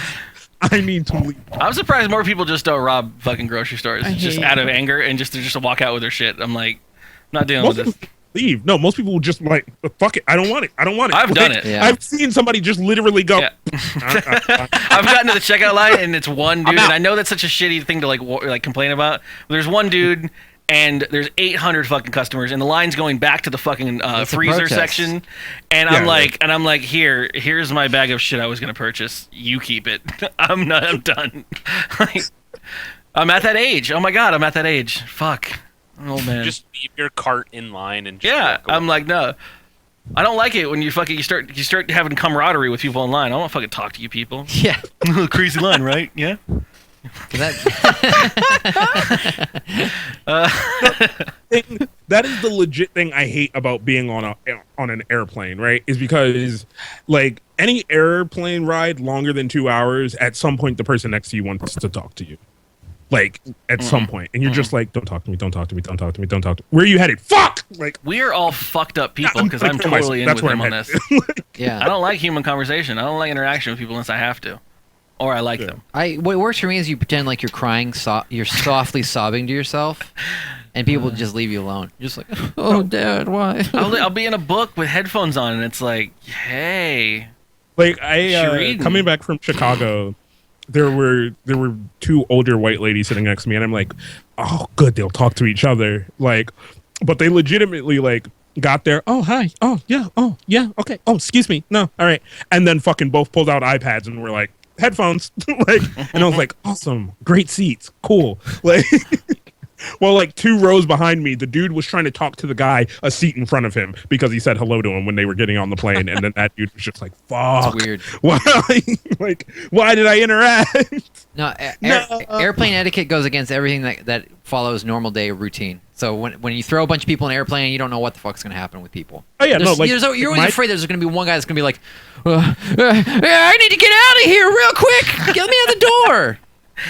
I need to leave. I'm surprised more people just don't rob fucking grocery stores I just hate out of it. anger and just to walk out with their shit. I'm like, I'm not dealing Most with this. people leave. No, most people will just like, fuck it. I don't want it. I don't want it. I've done Like, it. Yeah. I've seen somebody just literally go. Yeah. I've gotten to the checkout line and it's one dude, I'm out. and I know that's such a shitty thing to like complain about. There's one dude, and there's 800 fucking customers, and the line's going back to the fucking It's a freezer protest. section, and Yeah, I'm like, here's my bag of shit I was gonna purchase. You keep it. I'm done. Like, I'm at that age. Oh my god, I'm at that age. Fuck. Oh man. Just leave your cart in line and just Yeah, walk away. I'm like, no. I don't like it when you start having camaraderie with people online. I don't want to fucking talk to you people. Yeah. Crazy line, right? Yeah. That, That is the legit thing I hate about being on an airplane, right? Is because like any airplane ride longer than 2 hours, at some point the person next to you wants to talk to you. Like at some point, and you're just like, don't talk to me, don't talk to me, don't talk to me, don't talk to me. Where are you headed? Fuck! Like We are all fucked up people because I'm gonna kill myself. totally in That's with where them I'm on this. headed. yeah. I don't like human conversation. I don't like interaction with people unless I have to, or I like them. What works for me is you pretend like you're crying, you're softly sobbing to yourself, and people just leave you alone. You're just like, oh, Dad, why? I'll be in a book with headphones on, and it's like, hey, Like Shreeding. coming back from Chicago, there were two older white ladies sitting next to me, and I'm like, oh, good, they'll talk to each other. Like, but they legitimately like got there. Oh, hi. Oh, yeah. Oh, yeah. Okay. Oh, excuse me. No. All right. And then fucking both pulled out iPads and were like, headphones. Like, and I was like, awesome, great seats, cool. Like. Well, like 2 rows behind me, the dude was trying to talk to the guy a seat in front of him because he said hello to him when they were getting on the plane, and then that dude was just like, "Fuck, It's weird. Why? Like, why did I interact?" No, No. airplane etiquette goes against everything that follows normal day routine. So when you throw a bunch of people in an airplane, you don't know what the fuck's going to happen with people. Oh yeah, no, like You're always my- afraid there's going to be one guy that's going to be like, I need to get out of here real quick. Get me out the door.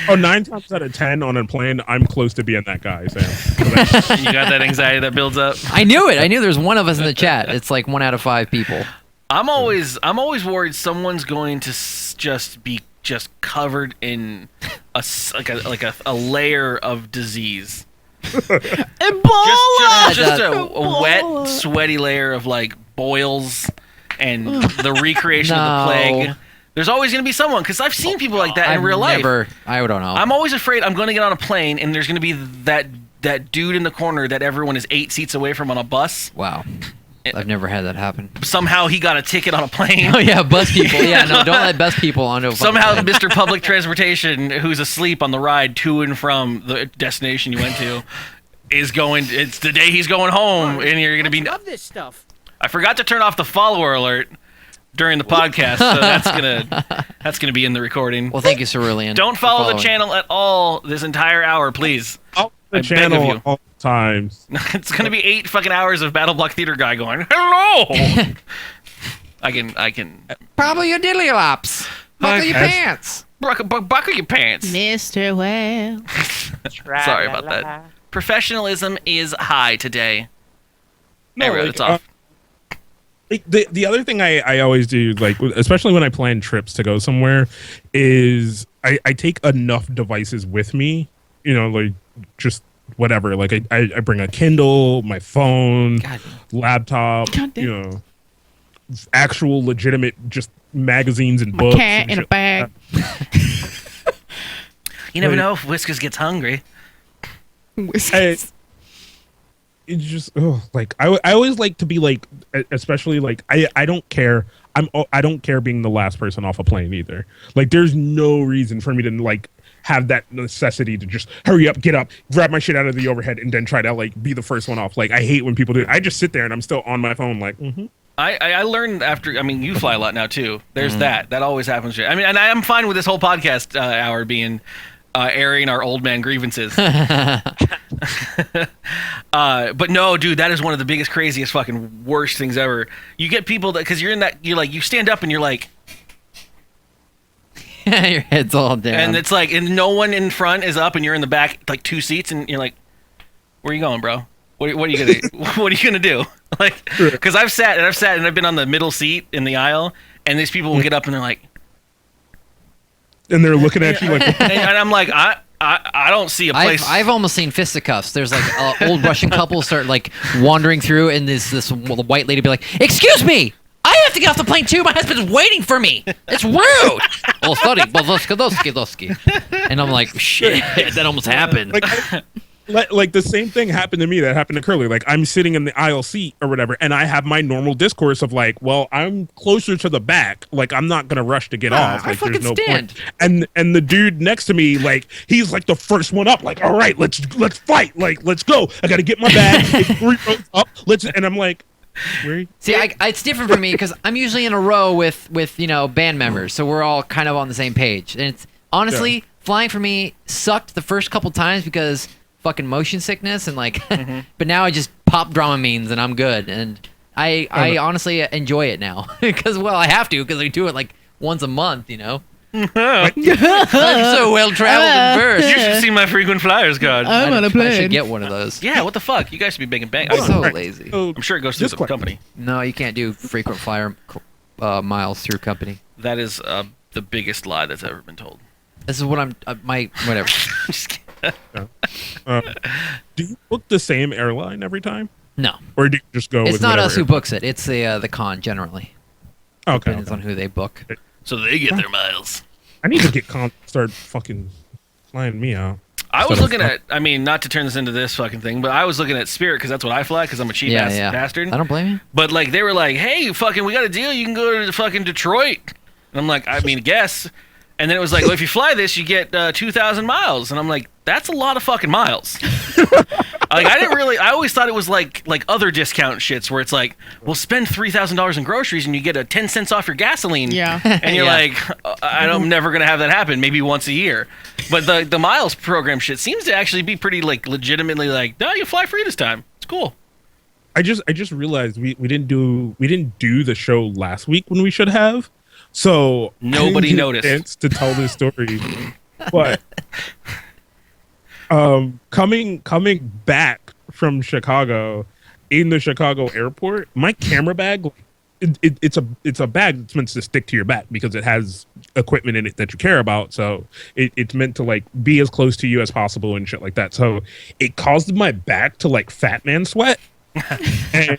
Oh, 9 times out of 10 on a plane, I'm close to being that guy, Sam. 'Cause I- you got that anxiety that builds up. I knew it. I knew there's one of us in the chat. It's like 1 out of 5 people. I'm always worried someone's going to just be covered in a layer of disease. Ebola. Just a wet, sweaty layer of like boils and the recreation of the plague. There's always going to be someone, because I've seen people like that in real life. I don't know. I'm always afraid I'm going to get on a plane and there's going to be that dude in the corner that everyone is 8 seats away from on a bus. Wow. I've never had that happen. Somehow he got a ticket on a plane. Oh yeah, bus people. Yeah, no, don't let bus people onto a Somehow plane. Mr. Public Transportation, who's asleep on the ride to and from the destination you went to, it's the day he's going home, and you're going to be... Love this stuff. I forgot to turn off the follower alert during the podcast, so that's gonna be in the recording. Well, thank you, Cerulean. Don't follow the channel at all this entire hour, please. Follow the I beg of channel you. all the times. It's gonna be 8 fucking hours of Battle Block Theater guy going, hello! I can... Probably your diddly-lops. Buckle your pants. Buckle your pants. Mr. Well. Sorry about that. Professionalism is high today. No, Hey, Red, like, it's off. The other thing I always do, like especially when I plan trips to go somewhere, is I take enough devices with me, like just whatever. Like I bring a Kindle, my phone, laptop, actual legitimate just magazines and books. Cat in a bag. You never know if Whiskers gets hungry. It's just like I always like to be like, especially like I don't care. I don't care being the last person off a plane either. Like there's no reason for me to like have that necessity to just hurry up, get up, grab my shit out of the overhead, and then try to like be the first one off. Like I hate when people do it. I just sit there and I'm still on my phone like. I learned after. I mean, you fly a lot now too. There's that always happens. I mean, and I'm fine with this whole podcast hour being airing our old man grievances. But no, dude, that is one of the biggest, craziest, fucking worst things ever. You get people that, because you're in that, you stand up and you're like, your head's all down, and it's like, and no one in front is up, and you're in the back, like 2 seats, and you're like, where are you going, bro? What are you gonna what are you gonna do? Like, because I've sat and I've been on the middle seat in the aisle, and these people will get up and they're like, and they're looking at you like, and I'm like, I don't see a place. I've almost seen fisticuffs. There's like old Russian couples start like wandering through, and this white lady be like, "Excuse me, I have to get off the plane too. My husband's waiting for me. It's rude." Oh, sorry, Bozoski. And I'm like, shit, that almost happened. Like the same thing happened to me that happened to Curly. Like I'm sitting in the aisle seat or whatever, and I have my normal discourse of like, well, I'm closer to the back. Like I'm not gonna rush to get off. Like I fucking there's no stand. point. And the dude next to me, like he's like the first one up. Like all right, let's fight. Like let's go. I gotta get my bag. It's 3 rows up. And I'm like, where? See, it's different for me because I'm usually in a row with band members, so we're all kind of on the same page. And it's honestly flying for me sucked the first couple times because fucking motion sickness and like but now I just pop Dramamines and I'm good, and I honestly enjoy it now because I have to, because I do it like once a month, I'm so well traveled and versed. You should see my frequent flyers card. I'm on a I plane. should get one of those. Yeah, what the fuck? You guys should be making bank. I'm so lazy. So, I'm sure it goes through the company. No, you can't do frequent flyer miles through company. That is the biggest lie that's ever been told. This is what I'm whatever. Just kidding. do you book the same airline every time, No, or do you just go? it's with not whatever us who books it. It's the con generally. Okay. Depends on who they book. So they get their miles. I need to get start fucking flying me out. I was Instead of looking at, I mean, not to turn this into this fucking thing, but I was looking at Spirit because that's what I fly because I'm a cheap ass bastard. I don't blame you. But like they were like, hey, fucking, we got a deal. You can go to fucking Detroit. And I'm like, I mean, guess. And then it was like, well, if you fly this, you get 2,000 miles. And I'm like, that's a lot of fucking miles. Like I always thought it was like other discount shits where it's like, well, spend $3,000 in groceries and you get 10 cents off your gasoline. Yeah. And you're like, I'm never going to have that happen. Maybe once a year. But the miles program shit seems to actually be pretty like legitimately like, no, you fly free this time. It's cool. I just realized we didn't do the show last week when we should have. So Nobody I didn't noticed. get a chance to tell this story. But coming back from Chicago in the Chicago airport, my camera bag it's a bag that's meant to stick to your back because it has equipment in it that you care about. So it's meant to like be as close to you as possible and shit like that. So it caused my back to like fat man sweat. And,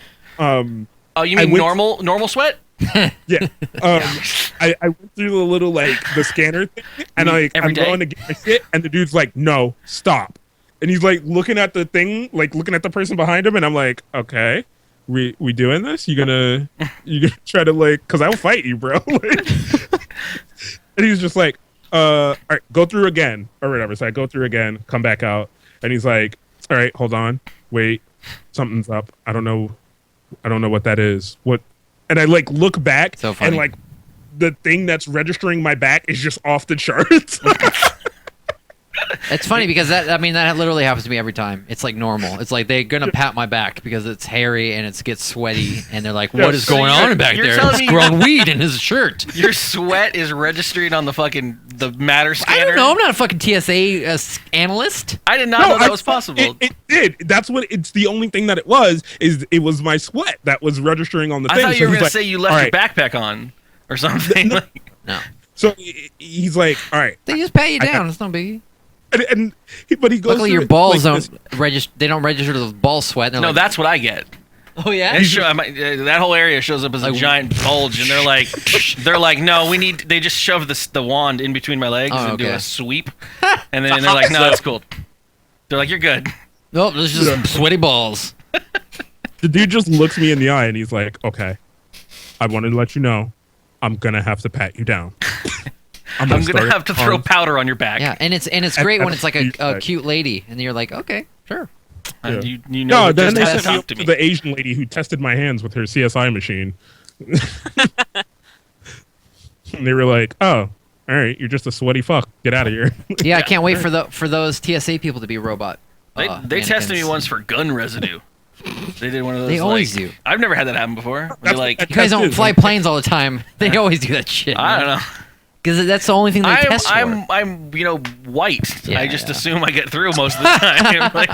oh, you mean normal sweat? Yeah. I went through the little like the scanner thing, and I'm going to get my shit, and the dude's like, "No, stop." And he's like looking at the thing, like looking at the person behind him, and I'm like, "Okay, we doing this? You gonna try to like, cause I'll fight you, bro." Like, and he's just like, "All right, go through again or whatever." So I go through again, come back out, and he's like, "All right, hold on, wait, something's up. I don't know what that is. What?" And I like look back, and like the thing that's registering my back is just off the charts. It's funny because that literally happens to me every time. It's like normal. It's like they're gonna pat my back because it's hairy and it gets sweaty, and they're like, "What is going on back there? It's growing weed in his shirt." Your sweat is registering on the matter scanner. I don't know. I'm not a fucking TSA analyst. I did not know that was possible. It did. That's what. It's the only thing that it was. Is it was my sweat that was registering on the thing. I thought you were gonna say you left your backpack on or something. No. So he's like, "All right." They just pat you down. It's no biggie. But he goes. Luckily, your balls don't register. They don't register to the ball sweat. No, like, that's what I get. Oh yeah. That whole area shows up as a giant bulge, and they're like, no, we need. They just shove the wand in between my legs and do a sweep, and then they're like, no, that's cool. They're like, you're good. Nope, there's just sweaty balls. The dude just looks me in the eye and he's like, "Okay, I wanted to let you know, I'm gonna have to pat you down. I'm gonna have to throw powder on your back." Yeah, and it's great when it's like a cute lady, and you're like, okay, sure. Yeah. You know, then they sent me to the Asian lady who tested my hands with her CSI machine. And they were like, "Oh, all right, you're just a sweaty fuck. Get out of here." Yeah, I can't wait for those TSA people to be robot. They tested me once for gun residue. They did one of those. They always do. I've never had that happen before. Like, you guys don't fly planes all the time. They always do that shit. I don't know. Because that's the only thing they test for. I'm white. I just assume I get through most of the time. Like,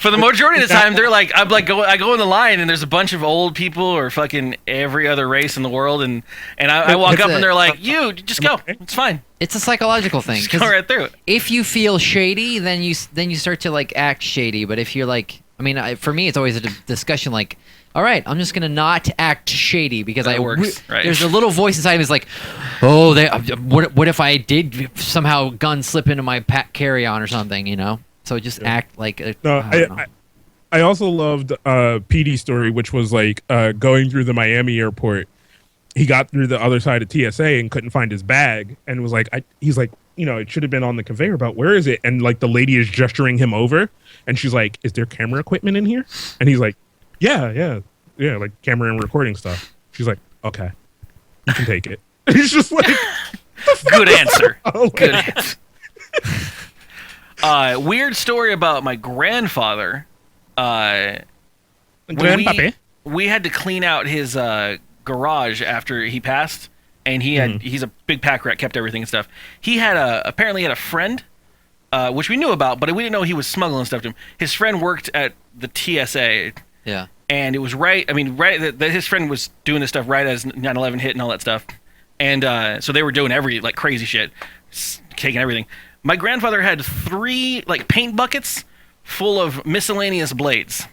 for the majority of the time, they're like, I go in the line and there's a bunch of old people or fucking every other race in the world, and I walk up and they're like, "You just go. It's fine." It's a psychological thing. Just go right through it. If you feel shady, then you start to like act shady. But if you're like, for me, it's always a discussion like, all right, I'm just gonna not act shady because that works. Right. There's a little voice inside me that's like, oh, what if I did somehow gun slip into my carry-on or something, you know? So just act like. I also loved PD's story, which was like going through the Miami airport. He got through the other side of TSA and couldn't find his bag, and was like, he's like, it should have been on the conveyor belt. Where is it? And like the lady is gesturing him over, and she's like, "Is there camera equipment in here?" And he's like, Yeah, like camera and recording stuff. She's like, "Okay, you can take it." And he's just like, "Good answer. Good answer." Weird story about my grandfather. We had to clean out his garage after he passed, and he's a big pack rat, kept everything and stuff. He apparently had a friend, which we knew about, but we didn't know he was smuggling stuff to him. His friend worked at the TSA. Yeah. And it was his friend was doing this stuff right as 9/11 hit and all that stuff. And so they were doing every like crazy shit, taking everything. My grandfather had 3 like paint buckets full of miscellaneous blades,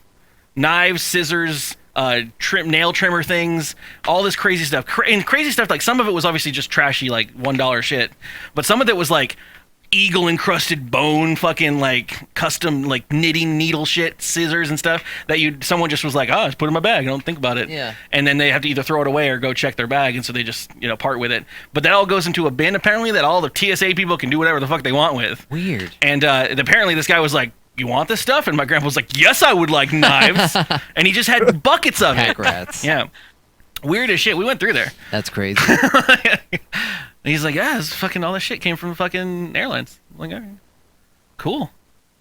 knives, scissors, nail trimmer things, all this crazy stuff. And crazy stuff, like some of it was obviously just trashy like $1 shit, but some of it was like eagle encrusted bone, fucking like custom like knitting needle shit, scissors and stuff that someone just was like, "Oh, just put it in my bag. I don't think about it." Yeah. And then they have to either throw it away or go check their bag, and so they just part with it. But that all goes into a bin apparently that all the TSA people can do whatever the fuck they want with. Weird. And apparently this guy was like, "You want this stuff?" And my grandpa was like, "Yes, I would like knives." And he just had buckets of Pack rats. Yeah. Weird as shit. We went through there. That's crazy. And he's like, "Yeah, this fucking all this shit came from fucking airlines." I'm like, all right, cool.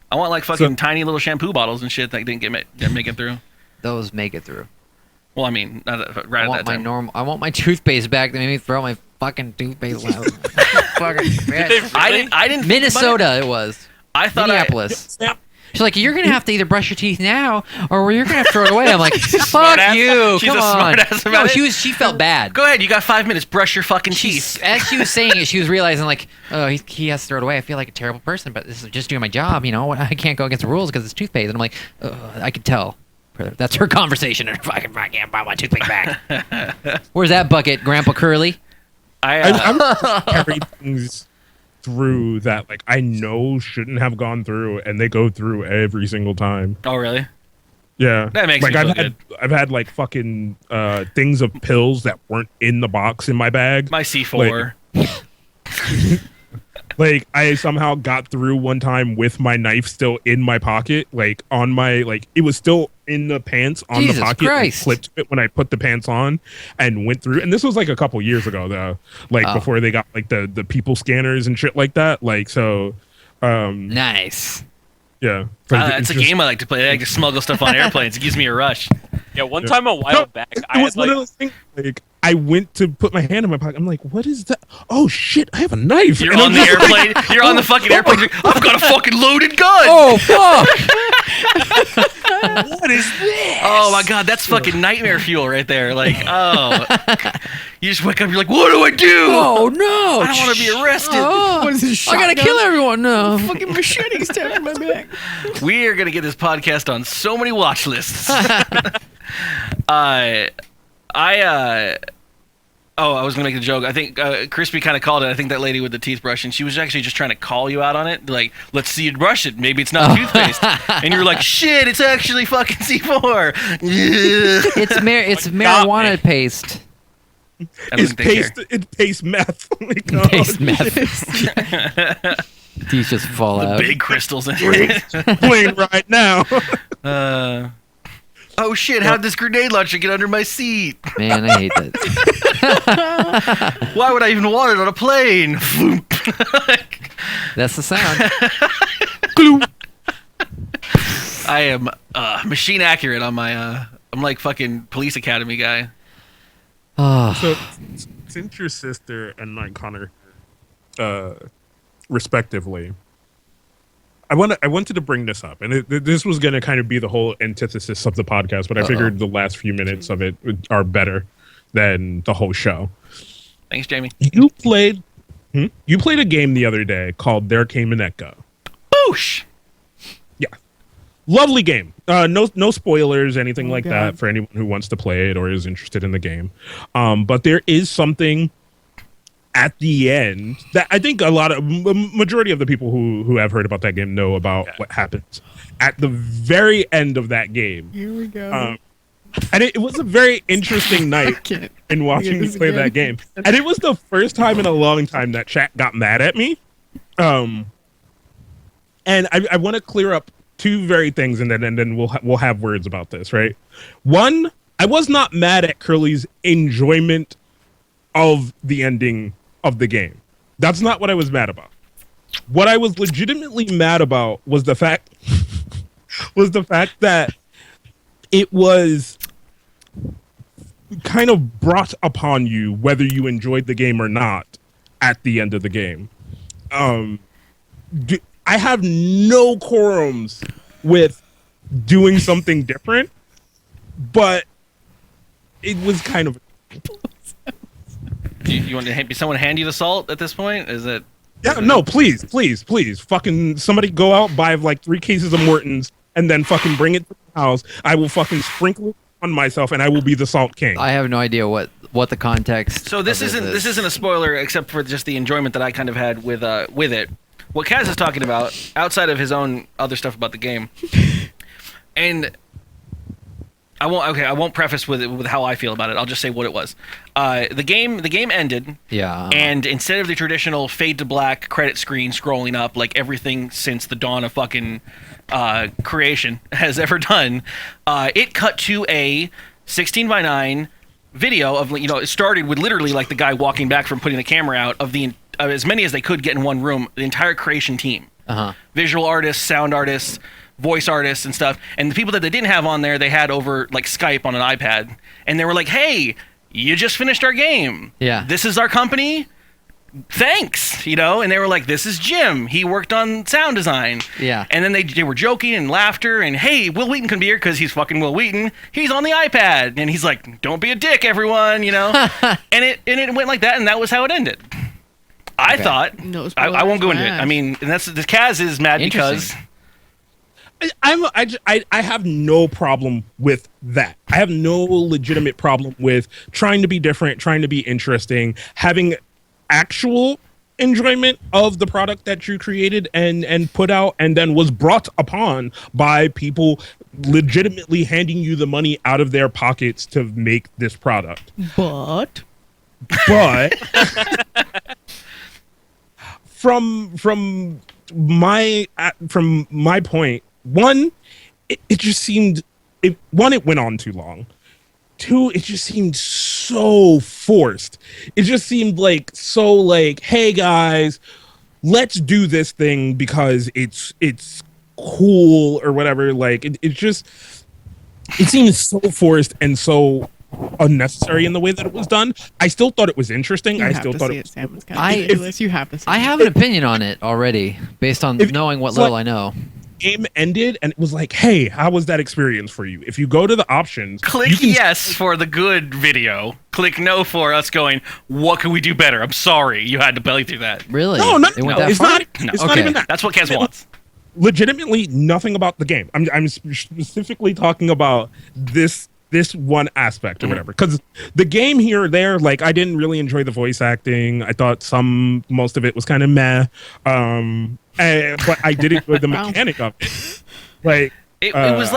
I want like fucking tiny little shampoo bottles and shit that didn't make it through. Those make it through. Well, I mean, not at that time. I want my toothpaste back. They made me throw my fucking toothpaste out. Fucking I didn't. Minnesota, it was. I thought Minneapolis. She's like, you're gonna have to either brush your teeth now, or you're gonna have to throw it away. I'm like, fuck Smart-ass. you. She's Come a on. smart-ass about No, it. she felt bad. Go ahead, you got 5 minutes. Brush your fucking teeth. As she was saying it, she was realizing like, oh, he has to throw it away. I feel like a terrible person, but this is just doing my job. You know, I can't go against the rules because it's toothpaste. And I'm like, I could tell. That's her conversation. And I can't buy my toothpaste back. Where's that bucket, Grandpa Curly? I'm carry things through that like I know shouldn't have gone through, and they go through every single time. Oh, really? Yeah, That makes like me feel I've had like fucking things of pills that weren't in the box in my bag. My C4. Like I somehow got through one time with my knife still in my pocket, like on my it was still in the pants on Jesus the pocket. Christ. And clipped it when I put the pants on and went through. And this was like a couple years ago though, like before they got like the people scanners and shit like that. Like so, Nice. yeah. It's a game I like to play. I like to smuggle stuff on airplanes. It gives me a rush. Yeah, one time a while back, It I was had one of like those things. Like I went to put my hand in my pocket. I'm like, what is that? Oh shit! I have a knife. You're And on I'm the just like, airplane. You're on the fucking airplane. You're like, I've got a fucking loaded gun. Oh fuck! what is this? Oh my god, that's fucking nightmare fuel right there. Like, oh, you just wake up. You're like, what do I do? Oh no! I don't want to be arrested. Oh, What is this, I gotta shotgun? Oh, kill everyone now. Fucking machete stabbed in my back. We are gonna get this podcast on so many watch lists. I was gonna make a joke. I think Crispy kind of called it. I think that lady with the teeth brush, and she was actually just trying to call you out on it. Like, let's see you brush it. Maybe it's not toothpaste. And you were like, shit, it's actually fucking C4. It's marijuana paste. I don't think they care. It's paste meth. Oh my God. Paste meth. These just fall The out. big crystals in it. Playing right now. Oh shit, how'd this grenade launcher get under my seat? Man, I hate that. Why would I even want it on a plane? That's the sound. I am machine accurate on my I'm like fucking police academy guy. Oh, So since your sister and like Connor, respectively, I wanted to bring this up, and this was going to kind of be the whole antithesis of the podcast, but I figured the last few minutes of it are better than the whole show. Thanks, Jamie. You played a game the other day called There Came an Echo. Boosh! Yeah, lovely game. No spoilers, anything like God. that for anyone who wants to play it or is interested in the game. But there is something at the end that I think majority of the people who have heard about that game know about what happens at the very end of that game. Here we go. And it was a very interesting night in watching me play that game. And it was the first time in a long time that chat got mad at me. And I want to clear up two very things, and then we'll have words about this, right? One, I was not mad at Curly's enjoyment of the ending of the game. That's not what I was mad about. What I was legitimately mad about was the fact that it was kind of brought upon you whether you enjoyed the game or not at the end of the game. I have no quorums with doing something different, but it was kind of. You want to someone hand you the salt at this point? Is it? Yeah, no, please. Fucking somebody go out, buy like 3 cases of Morton's, and then fucking bring it to the house. I will fucking sprinkle it on myself, and I will be the salt king. I have no idea what the context. So this of isn't a spoiler, except for just the enjoyment that I kind of had with it. What Kaz is talking about, outside of his own other stuff about the game, and I won't preface with how I feel about it. I'll just say what it was. The game ended. Yeah. And instead of the traditional fade to black credit screen scrolling up like everything since the dawn of fucking creation has ever done, it cut to a 16:9 video of, it started with literally like the guy walking back from putting the camera out of as many as they could get in one room, the entire creation team. Visual artists, sound artists, voice artists and stuff, and the people that they didn't have on there, they had over like Skype on an iPad, and they were like, hey, you just finished our game. Yeah. This is our company. thanks, and they were like, this is Jim. He worked on sound design. Yeah. And then they were joking and laughter and, hey, Will Wheaton can be here because he's fucking Will Wheaton. He's on the iPad. And he's like, don't be a dick, everyone, and it went like that, and that was how it ended. I thought, No I won't go into it. spoilers, I mean, and that's the Kaz is mad because... I have no problem with that. I have no legitimate problem with trying to be different, trying to be interesting, having actual enjoyment of the product that you created and put out and then was brought upon by people legitimately handing you the money out of their pockets to make this product. But from my point, one, it just seemed it went on too long. Two, it just seemed so forced. It just seemed so hey guys, let's do this thing because it's cool or whatever. It seems so forced and so unnecessary in the way that it was done. I still thought it was interesting. you I have still to thought see it was Sam. It's kind of ridiculous. You have to see I it. have an opinion on it already based on knowing what it's little like- I know. game ended and it was hey, how was that experience for you? If you go to the options, Click you can yes for the good video. Click no for us going, what can we do better? I'm sorry you had to belly through that. Really? No, It went that it's far? not. No. It's not Okay. even that. That's what Kaz wants. Legitimately, nothing about the game. I'm specifically talking about this one aspect or whatever. Because the game here or there, I didn't really enjoy the voice acting. I thought most of it was kind of meh. But I did enjoy the Wow. mechanic of it. It was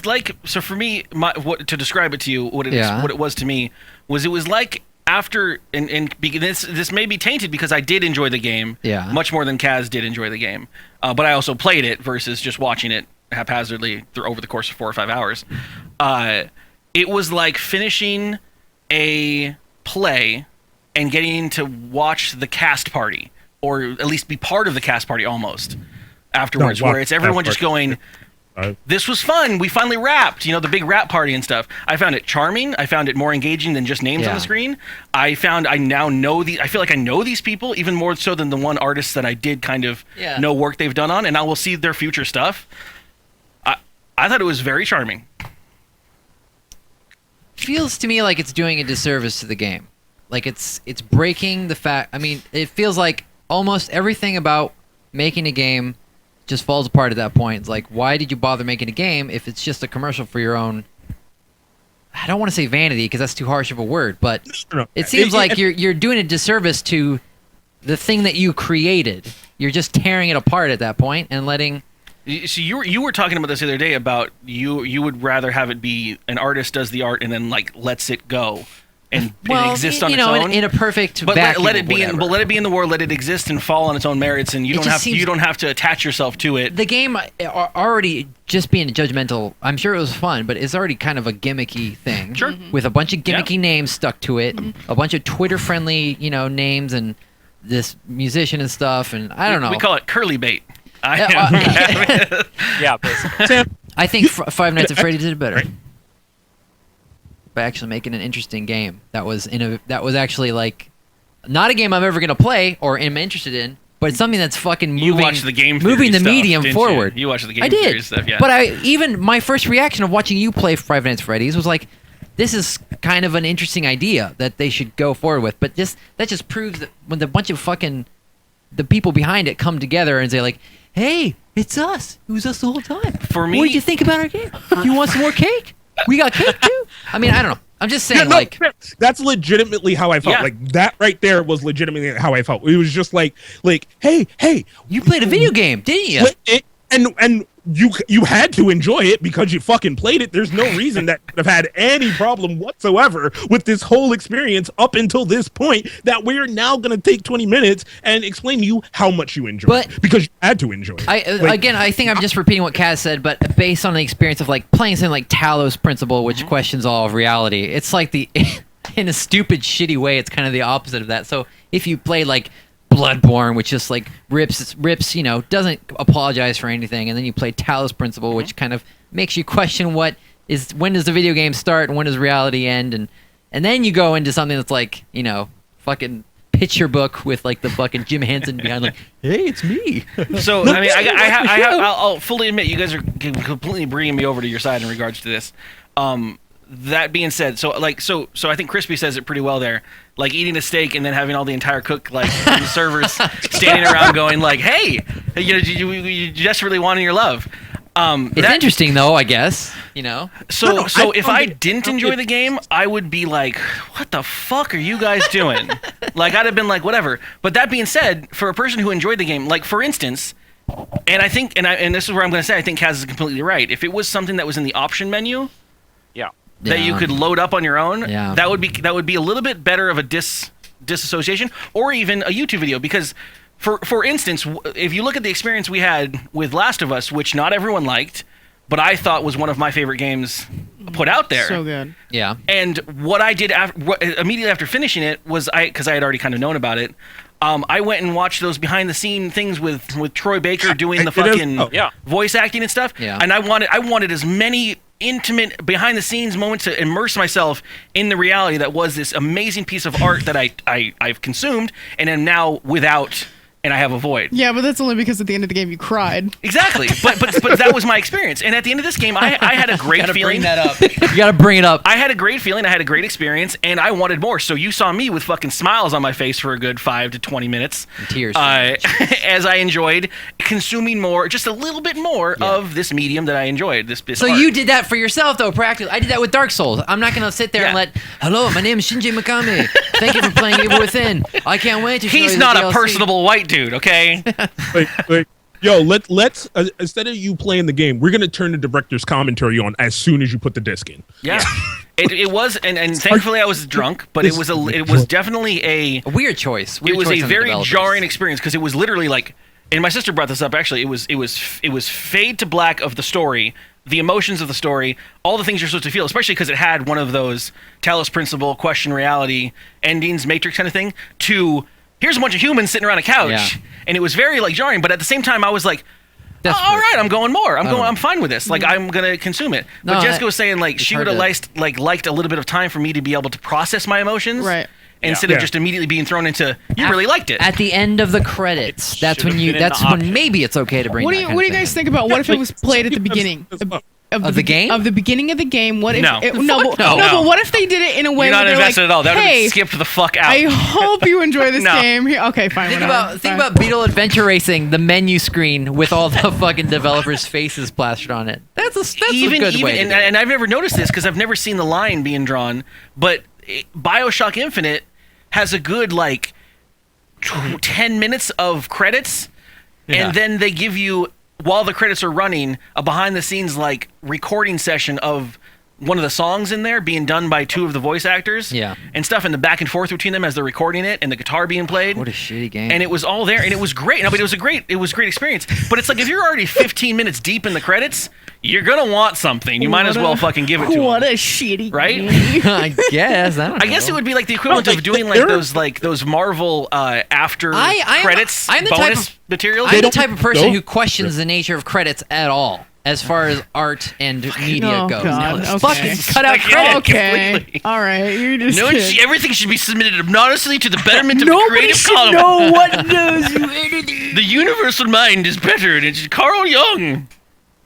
like so for me, to describe it to you, what it was to me was it was like after and this may be tainted because I did enjoy the game much more than Kaz did enjoy the game, but I also played it versus just watching it haphazardly over the course of 4 or 5 hours. It was like finishing a play and getting to watch the cast party, or at least be part of the cast party almost afterwards, where it's everyone just going, this was fun. We finally rapped, the big rap party and stuff. I found it charming. I found it more engaging than just names on the screen. I feel like I know these people even more so than the one artist that I did kind of know work they've done on, and I will see their future stuff. I thought it was very charming. Feels to me like it's doing a disservice to the game. It's breaking the fact. I mean, it feels like almost everything about making a game just falls apart at that point. It's why did you bother making a game if it's just a commercial for your own? I don't want to say vanity because that's too harsh of a word, but it seems like you're doing a disservice to the thing that you created. You're just tearing it apart at that point and letting. So you were talking about this the other day about you would rather have it be an artist does the art and then lets it go and it exists on its own. in a perfect but vacuum. let it be of let it be in the world. Let it exist and fall on its own merits, and you don't have to attach yourself to it. The game already just being judgmental. I'm sure it was fun, but it's already kind of a gimmicky thing. Sure. With a bunch of gimmicky names stuck to it, a bunch of Twitter-friendly names, and this musician and stuff, and I don't know. We call it curly bait. Yeah, basically. Sam, I think Five Nights at Freddy's did it better by actually making an interesting game that was actually not a game I'm ever gonna play or am interested in, but it's something that's fucking moving. You watched the game theory moving the stuff, medium didn't forward. You watched the game I theory did, stuff, yeah. But even my first reaction of watching you play Five Nights at Freddy's was this is kind of an interesting idea that they should go forward with. But that just proves that when the bunch of the people behind it come together and say hey, it's us. It was us the whole time. For me, what did you think about our game? You want some more cake? We got cake too. I mean, I don't know. I'm just saying, that's legitimately how I felt. Yeah. That right there was legitimately how I felt. It was just hey, you played a video game, didn't you? And you had to enjoy it because you fucking played it. There's no reason that would have had any problem whatsoever with this whole experience up until this point that we're now going to take 20 minutes and explain to you how much you enjoyed it because you had to enjoy it. I think I'm just repeating what Kaz said, but based on the experience of playing something like Talos Principle, which questions all of reality. It's in a stupid, shitty way, it's kind of the opposite of that. So if you play Bloodborne, which just rips, doesn't apologize for anything, and then you play Talos Principle, which kind of makes you question when does the video game start and when does reality end, and then you go into something that's fucking picture book with like the fucking Jim Henson behind, like, hey, it's me. So I mean, I'll fully admit you guys are completely bringing me over to your side in regards to this. That being said, so I think Crispy says it pretty well there. Like eating a steak and then having all the entire cook like the servers standing around going like, "Hey, you desperately wanting your love." It's interesting though, I guess. You know. So if I didn't enjoy the game, I would be like, "What the fuck are you guys doing?" Like I'd have been like, "Whatever." But that being said, for a person who enjoyed the game, like for instance, and I think, and this is where I'm going to say, I think Kaz is completely right. If it was something that was in the option menu, that you could load up on your own, that would be a little bit better of a disassociation, or even a YouTube video, because for instance, if you look at the experience we had with Last of Us, which not everyone liked, but I thought was one of my favorite games put out there. So good. Yeah. And what I did immediately after finishing it was because I had already kind of known about it. I went and watched those behind the scene things with Troy Baker doing the fucking voice acting and stuff. Yeah. And I wanted as many intimate behind the scenes moments to immerse myself in the reality that was this amazing piece of art that I've consumed and am now without, and I have a void. Yeah, but that's only because at the end of the game you cried. Exactly. But that was my experience. And at the end of this game, I had a great feeling. Bring that up. You gotta bring it up. I had a great feeling. I had a great experience, and I wanted more. So you saw me with fucking smiles on my face for a good 5 to 20 minutes. And tears. As I enjoyed consuming more, just a little bit more of this medium that I enjoyed. This So art. you did that for yourself, though, practically. I did that with Dark Souls. I'm not gonna sit there and hello, my name is Shinji Mikami. Thank you for playing Evil Within. I can't wait to show He's you not the a DLC. personable white dude, okay? like, yo, let's instead of you playing the game, we're gonna turn the director's commentary on as soon as you put the disc in. Yeah. It was, and thankfully I was drunk, but it was definitely a weird choice. It was choice a on the very developers. jarring experience because it was literally like, and my sister brought this up actually. It was fade to black of the story, the emotions of the story, all the things you're supposed to feel, especially because it had one of those Talos Principle, question reality, endings, Matrix kind of thing, to here's a bunch of humans sitting around a couch, and it was very like jarring. But at the same time, I was like, all right, I'm going more. I'm fine with this. Like I'm gonna consume it. But No, Jessica was saying like she would have hard liked a little bit of time for me to be able to process my emotions, Right. Instead of just immediately being thrown into you really liked it. At the end of the credits, that's when maybe it's okay to bring. What do you guys think about what if it was played at the beginning Of the game? Of the beginning of the game? What if No. but what if they did it in a way You're not where they're invested like, at all. That would have hey, been skipped the fuck out. I hope you enjoy this No. game. Okay, fine. Think whatever. about Beetle Adventure Racing, the menu screen with all the fucking developers' faces plastered on it. That's a good way. And I've never noticed this because I've never seen the line being drawn, but BioShock Infinite has a good like 10 minutes of credits, and then they give you, while the credits are running, a behind the scenes like recording session of one of the songs in there being done by two of the voice actors and stuff, and the back and forth between them as they're recording it and the guitar being played. What a shitty game. And it was all there, and it was great. No, but it was a great experience. But it's like if you're already 15 minutes deep in the credits, you're gonna want something. You might as well fucking give it to them. What a shitty right? I guess. I don't know. I guess it would be like the equivalent of doing like those Marvel after credits bonus materials. I'm the type of person who questions the nature of credits at all, as far as art and media goes. God. No, Okay. fucking cut out credits. Okay. Completely. All right. You're just No, kidding. everything should be submitted anonymously to the betterment of the Nobody creative should column. know what knows you edited. The universal mind is better, and it's Carl Jung.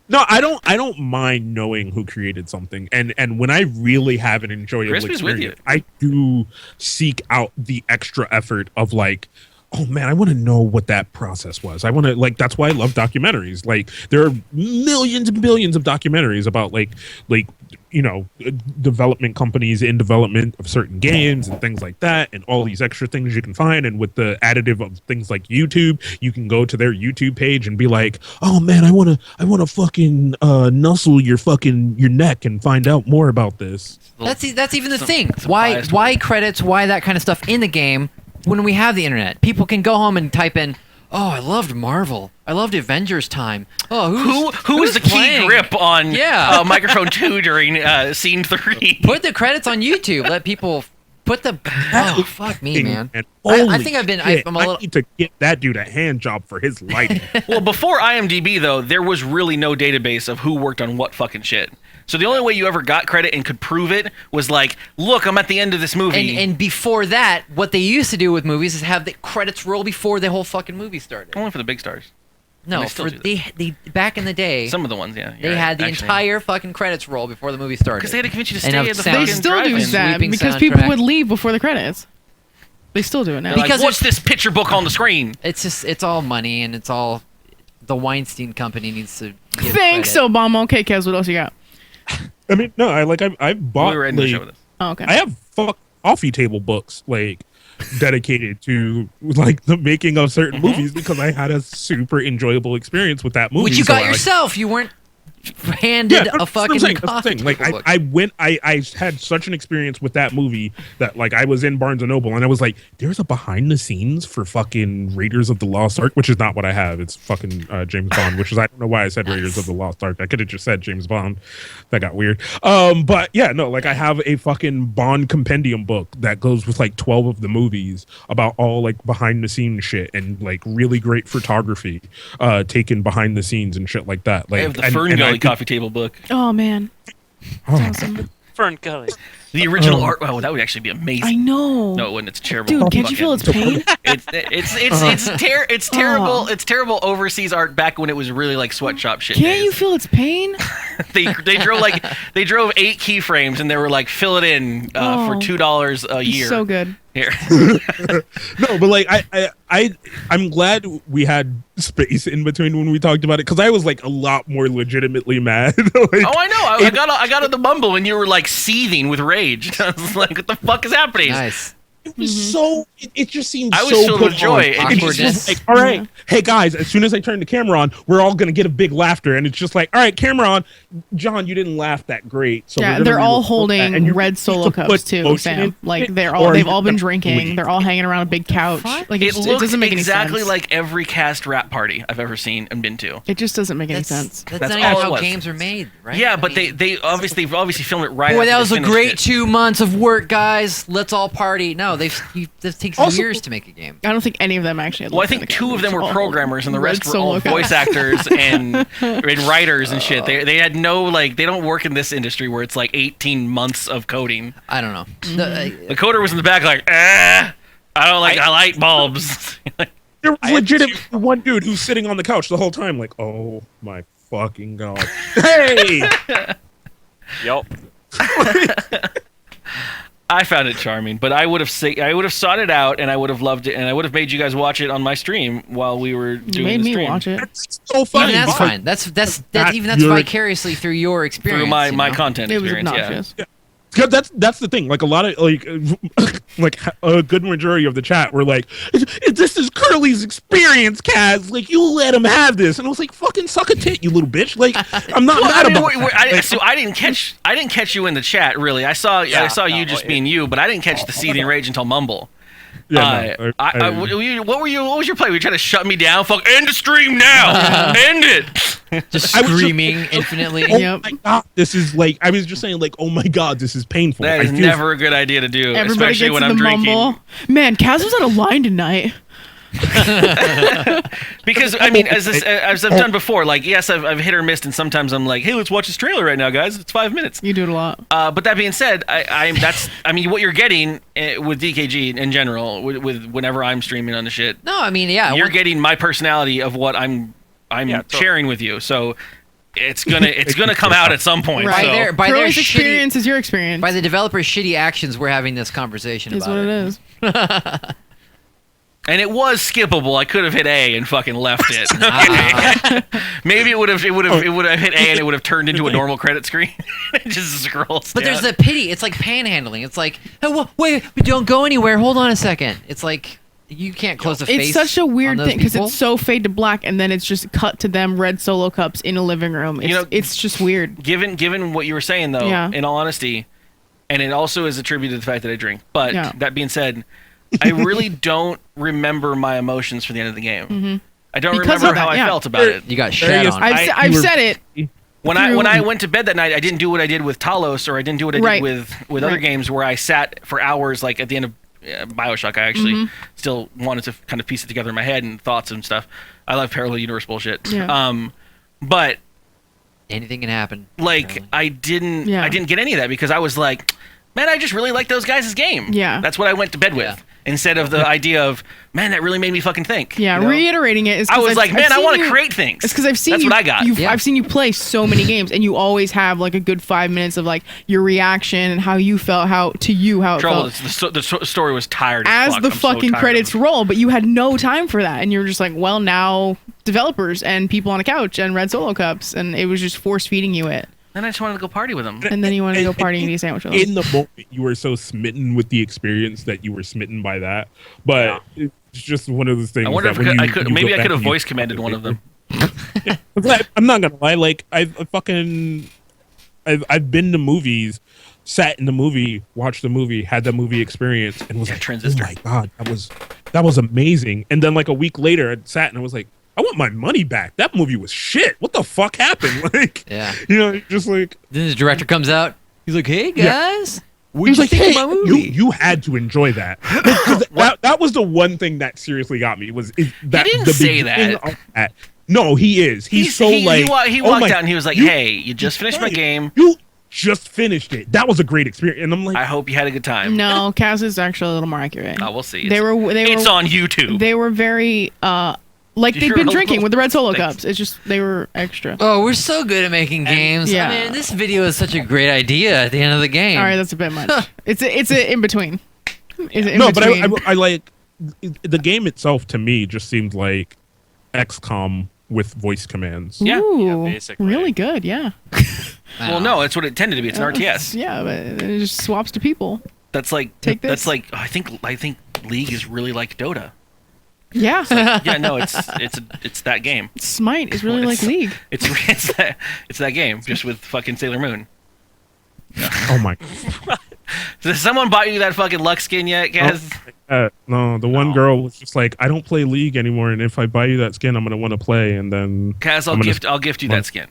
No, I don't mind knowing who created something, and when I really have an enjoyable Crispy's with experience, I do seek out the extra effort of like, oh man, I want to know what that process was. I want to that's why I love documentaries. Like there are millions and billions of documentaries about like development companies in development of certain games and things like that, and all these extra things you can find. And with the additive of things like YouTube, you can go to their YouTube page and be like, oh man, I want to fucking nuzzle your neck and find out more about this. That's even the thing. Why credits? Why that kind of stuff in the game when we have the internet? People can go home and type in, "Oh, I loved Marvel. I loved Avengers time." Oh, who was the playing? key grip on Yeah. microphone 2 during scene 3? Put the credits on YouTube. Let people put the. Oh, fuck me, man. And I holy think I've been. shit, I'm a little. I need to get that dude a hand job for his lighting. Well, before IMDb though, there was really no database of who worked on what fucking shit. So the only way you ever got credit and could prove it was like, look, I'm at the end of this movie. And before that, what they used to do with movies is have the credits roll before the whole fucking movie started. Only for the big stars. No, they still for do they back in the day, Some of the ones, yeah. they had the entire fucking credits roll before the movie started. Because they had to convince you to And stay of at the sound- They fucking still do drive-in. that Sweeping because soundtrack. people would leave before the credits. They still do it now. They're like, Because what's this picture book on the screen? It's all money, and it's all the Weinstein Company needs to. Give Thanks, credit. Obama. Okay, Kez, what else you got? I mean, no, I've bought We were ending the show like, with this. Oh, okay. I have coffee table books like dedicated to like the making of certain movies because I had a super enjoyable experience with that movie. Which you so got I, yourself. You weren't handed that's a what I'm fucking saying, that's the coffee thing. Like table book. I had such an experience with that movie that like I was in Barnes and Noble and I was like, there's a behind the scenes for fucking Raiders of the Lost Ark, which is not what I have. It's fucking James Bond, which is I don't know why I said Raiders of the Lost Ark. I could have just said James Bond. That got weird. But yeah, no, like I have a fucking Bond compendium book that goes with like 12 of the movies about all like behind the scenes shit and like really great photography taken behind the scenes and shit like that. Like I have the and Fern I Gully could- coffee table book. Oh man, Oh, that's awesome. Fern Gully. The original art. Oh, that would actually be amazing. I know. No, it wouldn't. It's terrible. Dude, can't you feel its pain? It's terrible. It's terrible overseas art back when it was really like sweatshop shit. Can't days. you feel its pain? they drove 8 keyframes and they were like, fill it in for $2 a year. So good. Here. No, but like I'm glad we had space in between when we talked about it because I was like a lot more legitimately mad. Like, Oh, I know. I got on the mumble and you were like seething with rage. I was like, what the fuck is happening? Nice. it was so it just seemed I was so filled put with joy. on. It It just Awkwardness. was like, all right, hey guys, as soon as I turn the camera on, we're all gonna get a big laughter, and it's just like, all right, camera on. John, you didn't laugh that great. So we're Yeah, gonna they're all re-record that. holding And you red need solo to cups put too, motion Sam. in Like it, they've or all you're been gonna drinking. leave. They're all hanging around a big couch. Like It it looks doesn't make any exactly sense. like every cast rap party I've ever seen and been to. It just doesn't make any That's sense. that's That's not all even it how was. games are made, right? Yeah, I but mean, they've obviously filmed it right. Boy, after that they was a finished great it. 2 months of work, guys. Let's all party. No, this takes Also- years to make a game. I don't think any of them actually. Had Well, I looked at think the 2 of them cameras. were All programmers and the red rest were all solo cups. voice actors and writers and shit. They had no like they don't work in this industry where it's like 18 months of coding. I don't know. The coder was in the back like, I don't like light bulbs. There was I had legitimately one dude who's sitting on the couch the whole time, like, oh my fucking god, hey. Yup. I found it charming, but I would have sought it out and I would have loved it and I would have made you guys watch it on my stream while we were You doing made the me stream. watch it. It's so funny. Even that's because- fine. That's That even that's you're- vicariously through your experience. Through my you know? content It was experience, yeah. obnoxious. Because that's the thing. Like a lot of like a good majority of the chat were like, "This is Curly's experience, Kaz. Like you let him have this." And I was like, "Fucking suck a tit, you little bitch." Like I'm not Well, mad I mean, about that. so I didn't catch you in the chat really. I saw you no, just it- being you, but I didn't catch the seething rage until Mumble. Yeah, no, What was your play? Were you trying to shut me down? Fuck, end the stream now. End it. Just I was just- screaming infinitely. Oh Yep. my god, this is like I was just saying like, oh my god, this is painful. That I is feel- never a good idea to do, Everybody especially gets when in I'm the drinking. mumble. Man, Kaz was at a line tonight. Because I mean, as I've done before, like yes, I've hit or missed, and sometimes I'm like, hey, let's watch this trailer right now, guys. It's 5 minutes. You do it a lot. But that being said, I mean, what you're getting with DKG in general, with whenever I'm streaming on the shit, No, I mean, yeah. you're getting my personality of what I'm Yeah, totally. sharing with you. So it's gonna come out at some point. Right so. there, by their Curly's shitty, experience is your experience. by the developer's shitty actions, we're having this conversation is about what it. it is. And it was skippable. I could have hit A and fucking left it. Maybe it would have hit A and it would have turned into a normal credit screen. It just scrolls. But there's down. the pity. It's like panhandling. It's like, hey, wait, but don't go anywhere. Hold on a second. It's like you can't close the face. It's such a on weird those thing because people. it's so fade to black, and then it's just cut to them red solo cups in a living room. It's, it's just weird. Given what you were saying though, Yeah. in all honesty, and it also is attributed to the fact that I drink. But Yeah. that being said, I really don't remember my emotions for the end of the game. I don't Because remember of that, how I yeah. felt about it. You got There shat you on. go. I've said it. When I went to bed that night, I didn't do what I did with Talos, or I didn't do what I Right. did with other Right. games where I sat for hours. Like at the end of Bioshock, I actually Mm-hmm. still wanted to kind of piece it together in my head and thoughts and stuff. I love parallel universe bullshit. Yeah. But Anything can happen. Like apparently. I didn't get any of that because I was like, man, I just really like those guys' game. Yeah. That's what I went to bed with. Yeah. Instead of the idea of, man, that really made me fucking think. Yeah, you know? reiterating it is 'cause I was like, man, I seen want to you- create things. It's because I've seen That's you. what I got. Yeah. I've seen you play so many games, and you always have like a good 5 minutes of like your reaction and how you felt, how it Trouble. felt. The story was tired. As fuck. the I'm so fucking tired of credits it. roll, but you had no time for that, and you were just like, well, now developers and people on a couch and red solo cups, and it was just force feeding you it. Then I just wanted to go party with them. And then you wanted to go party and eat a sandwich with them. In the moment, you were so smitten with the experience that you were smitten by that. But it's just one of those things. I wonder that if when I you could. go Maybe I back could have and you- voice commanded one of them. I'm not gonna lie. Like I've been to movies, sat in the movie, watched the movie, had the movie experience, and was Yeah, like, Transistor. "Oh my god, that was amazing." And then like a week later, I sat and I was like, "I want my money back. That movie was shit. What the fuck happened?" Like, Yeah. you know, just like Then the director comes out. He's like, "Hey Yeah. guys, he's like, think "Hey, of my movie?" you had to enjoy that." 'Cause that was the one thing that seriously got me was that didn't the say beginning that. of that. No, he is. He's so like he "Oh walked my- out and he was like, you- "Hey, you just finished my game. You just finished it. That was a great experience." And I'm like, I hope you had a good time." No, Kaz is actually a little more accurate. Oh, we'll see. They It's- were It's on YouTube. They were very like they've You're been a drinking little- with the red solo Thanks. cups. It's just they were extra. oh, we're so good at making games. Yeah. I mean, this video is such a great idea at the end of the game. All right, that's a bit much. It's a in between. It's a in no, but between. I like the game itself. To me, just seemed like XCOM with voice commands. Yeah. Ooh, basically. really good. Yeah. Well, no, it's what it tended to be. It's an RTS. Yeah, but it just swaps to people. That's like Take That's this. like I think League is really like Dota. Yeah. Yeah, no, it's that game. Smite is really like It's- League. It's that game just with fucking Sailor Moon. Oh my. Has someone bought you that fucking luck skin yet, Kaz? No, the one girl was just like, "I don't play League anymore, and if I buy you that skin, I'm gonna want to play." And then Kaz, I'm gonna- I'll gift you that skin.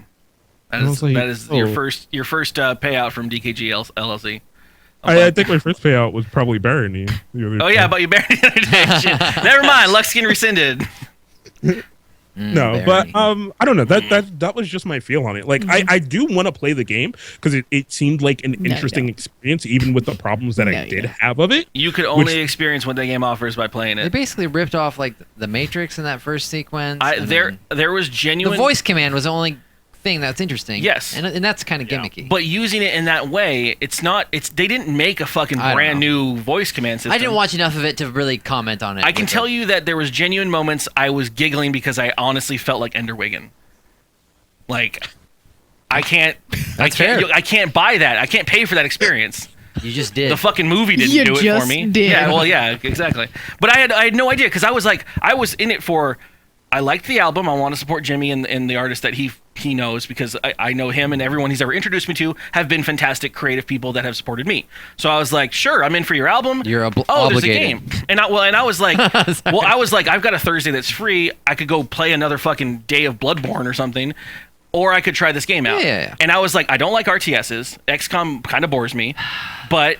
That I is was like, that is your oh. first payout from DKG LLC. I think my first payout was probably Barony. Oh yeah, but you buried the other day. Shit. Never mind. Luck skin rescinded. No, but I don't know. That was just my feel on it. Like I do want to play the game because it seemed like an No, interesting no. experience, even with the problems that No, I did yeah. have of it. You could only experience what the game offers by playing They it. basically ripped off like the Matrix in that first sequence. and There was then genuine the voice command was the only thing that's interesting. Yes. and that's kind of gimmicky. but using it in that way, they didn't make a fucking I don't brand know. new voice command system. I didn't watch enough of it to really comment on it. I can tell you that there was genuine moments I was giggling because I honestly felt like Enderwigan. Like, I can't fair. I can't buy that. I can't pay for that experience. you just did. The fucking movie didn't You do it for just me. did. Yeah, well, yeah, exactly. But I had no idea because I was in it for. I liked the album. I want to support Jimmy and the artist that he knows because I know him and everyone he's ever introduced me to have been fantastic creative people that have supported me. So I was like, sure, I'm in for your album. You're there's a obligated. game. And I was like, I've got a Thursday that's free. I could go play another fucking day of Bloodborne or something. Or I could try this game out. Yeah. And I was like, I don't like RTSs. XCOM kind of bores me. But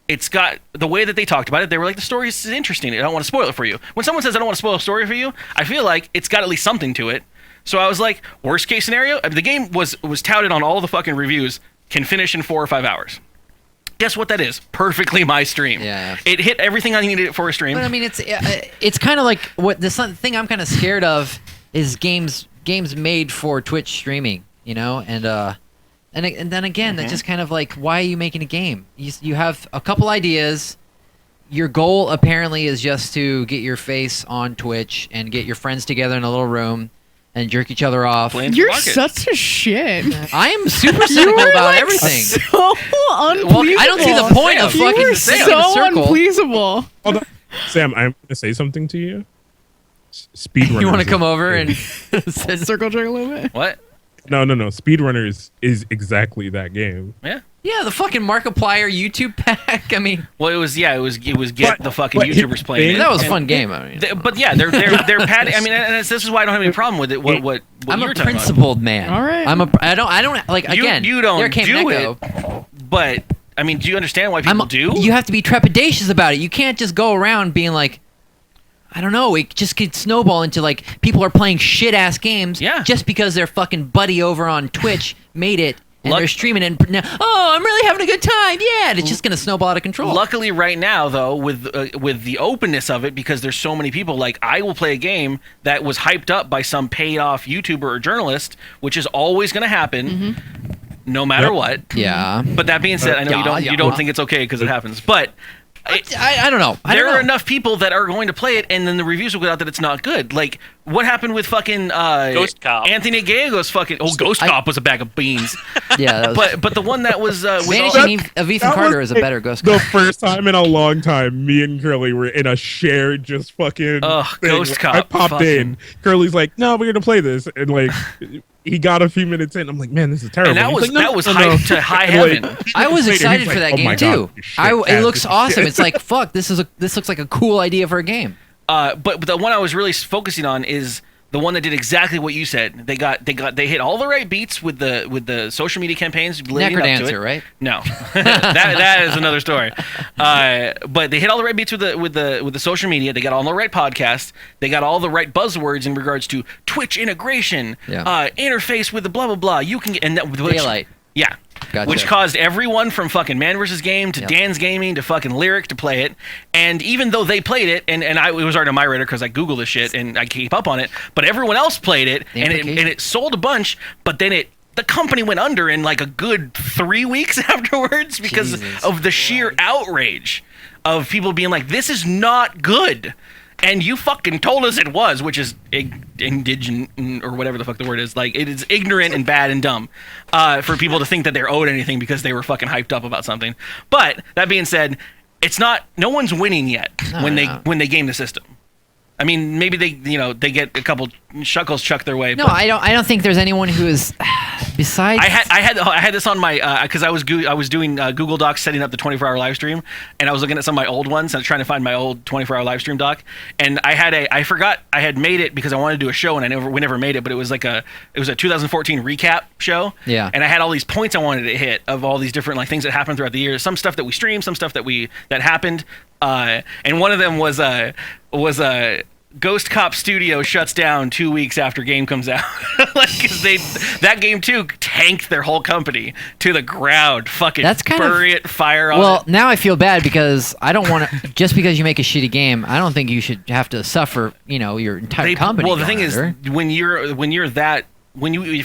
it's got the way that they talked about it. They were like, the story is interesting. I don't want to spoil it for you. When someone says I don't want to spoil a story for you, I feel like it's got at least something to it. So I was like, worst case scenario, the game was touted on all the fucking reviews, can finish in 4 or 5 hours. Guess what that is? Perfectly my stream. Yeah. It hit everything I needed it for a stream. But I mean, it's kind of like what the thing I'm kind of scared of is games made for Twitch streaming, you know, and then again, that's just kind of like, why are you making a game? You have a couple ideas. Your goal apparently is just to get your face on Twitch and get your friends together in a little room and jerk each other off. Plans You're rocket. such a shit. I am super cynical You were, about like, everything. So unpleasable. Well, I don't see the point of Sam, You fucking were staying in a so circle. unpleasable. Hold on. Sam, I'm gonna say something to you. Speedrunners. You want to come over and Circle jerk a little bit. What? No. Speedrunners is exactly that game. Yeah. yeah, the fucking Markiplier YouTube pack. I mean, Well, it was get But- the fucking but YouTubers playing it. that was a And fun game. I mean, but yeah, they're padding. I mean, and this is why I don't have any problem with it. What I'm you're a talking principled man. All right. I don't like You- again. you don't there came do Echo. about. But I mean, do you understand why people do? You have to be trepidatious about it. You can't just go around being like, I don't know. It just could snowball into like people are playing shit ass games just because their fucking buddy over on Twitch made it and they're streaming and now, I'm really having a good time. Yeah, and it's just gonna snowball out of control. Luckily, right now though, with the openness of it, because there's so many people, like I will play a game that was hyped up by some paid off YouTuber or journalist, which is always gonna happen, no matter what. Yeah. But that being said, I know you don't think it's okay because it happens, but. I don't know. There are enough people that are going to play it, and then the reviews will get out that it's not good. Like, what happened with fucking Ghost Cop? Anthony Gallego's fucking... Oh, Ghost Cop was a bag of beans. Yeah, that was, but the one that was... Vanishing of Ethan Carter is a better Ghost Cop. The first time in a long time, me and Curly were in a shared just fucking thing. Ghost Cop. I popped in. Curly's like, no, we're going to play this. And like... He got a few minutes in. I'm like, man, this is terrible. And that was like, no, hyped to high heaven. I was excited for that game too. It looks awesome. Shit. It's like, fuck, this looks like a cool idea for a game. But the one I was really focusing on is the one that did exactly what you said. They hit all the right beats with the social media campaigns leading up to Necrodancer, it. right? No, that is another story. But they hit all the right beats with the social media. They got all the right podcasts. They got all the right buzzwords in regards to Twitch integration, interface with the blah blah blah. You can get Daylight. Yeah. Gotcha. Which caused everyone from fucking Man vs. Game to Dan's Gaming to fucking Lyric to play it. And even though they played it, and it was already on my radar because I Google this shit and I keep up on it, but everyone else played it and it sold a bunch, but then the company went under in like a good 3 weeks afterwards because of the sheer outrage of people being like, this is not good. And you fucking told us it was, which is indigent or whatever the fuck the word is. Like, it is ignorant and bad and dumb for people to think that they're owed anything because they were fucking hyped up about something. But that being said, it's not. No one's winning yet when they game the system. I mean, maybe they get a couple shuckles chucked their way. No, but I don't think there's anyone who is besides. I had this on my because I was doing Google Docs setting up the 24-hour live stream, and I was looking at some of my old ones and trying to find my old 24-hour live stream doc, and I forgot I had made it because I wanted to do a show and we never made it, but it was a 2014 recap show. Yeah. And I had all these points I wanted to hit of all these different like things that happened throughout the years, some stuff that we streamed, some stuff that happened, and one of them was Ghost Cop Studio shuts down 2 weeks after game comes out. Like, 'cause that game too tanked their whole company to the ground. Fucking bury it, fire on it. Well, now I feel bad because I don't want to. Just because you make a shitty game, I don't think you should have to suffer. Your entire company. Well, the thing is, if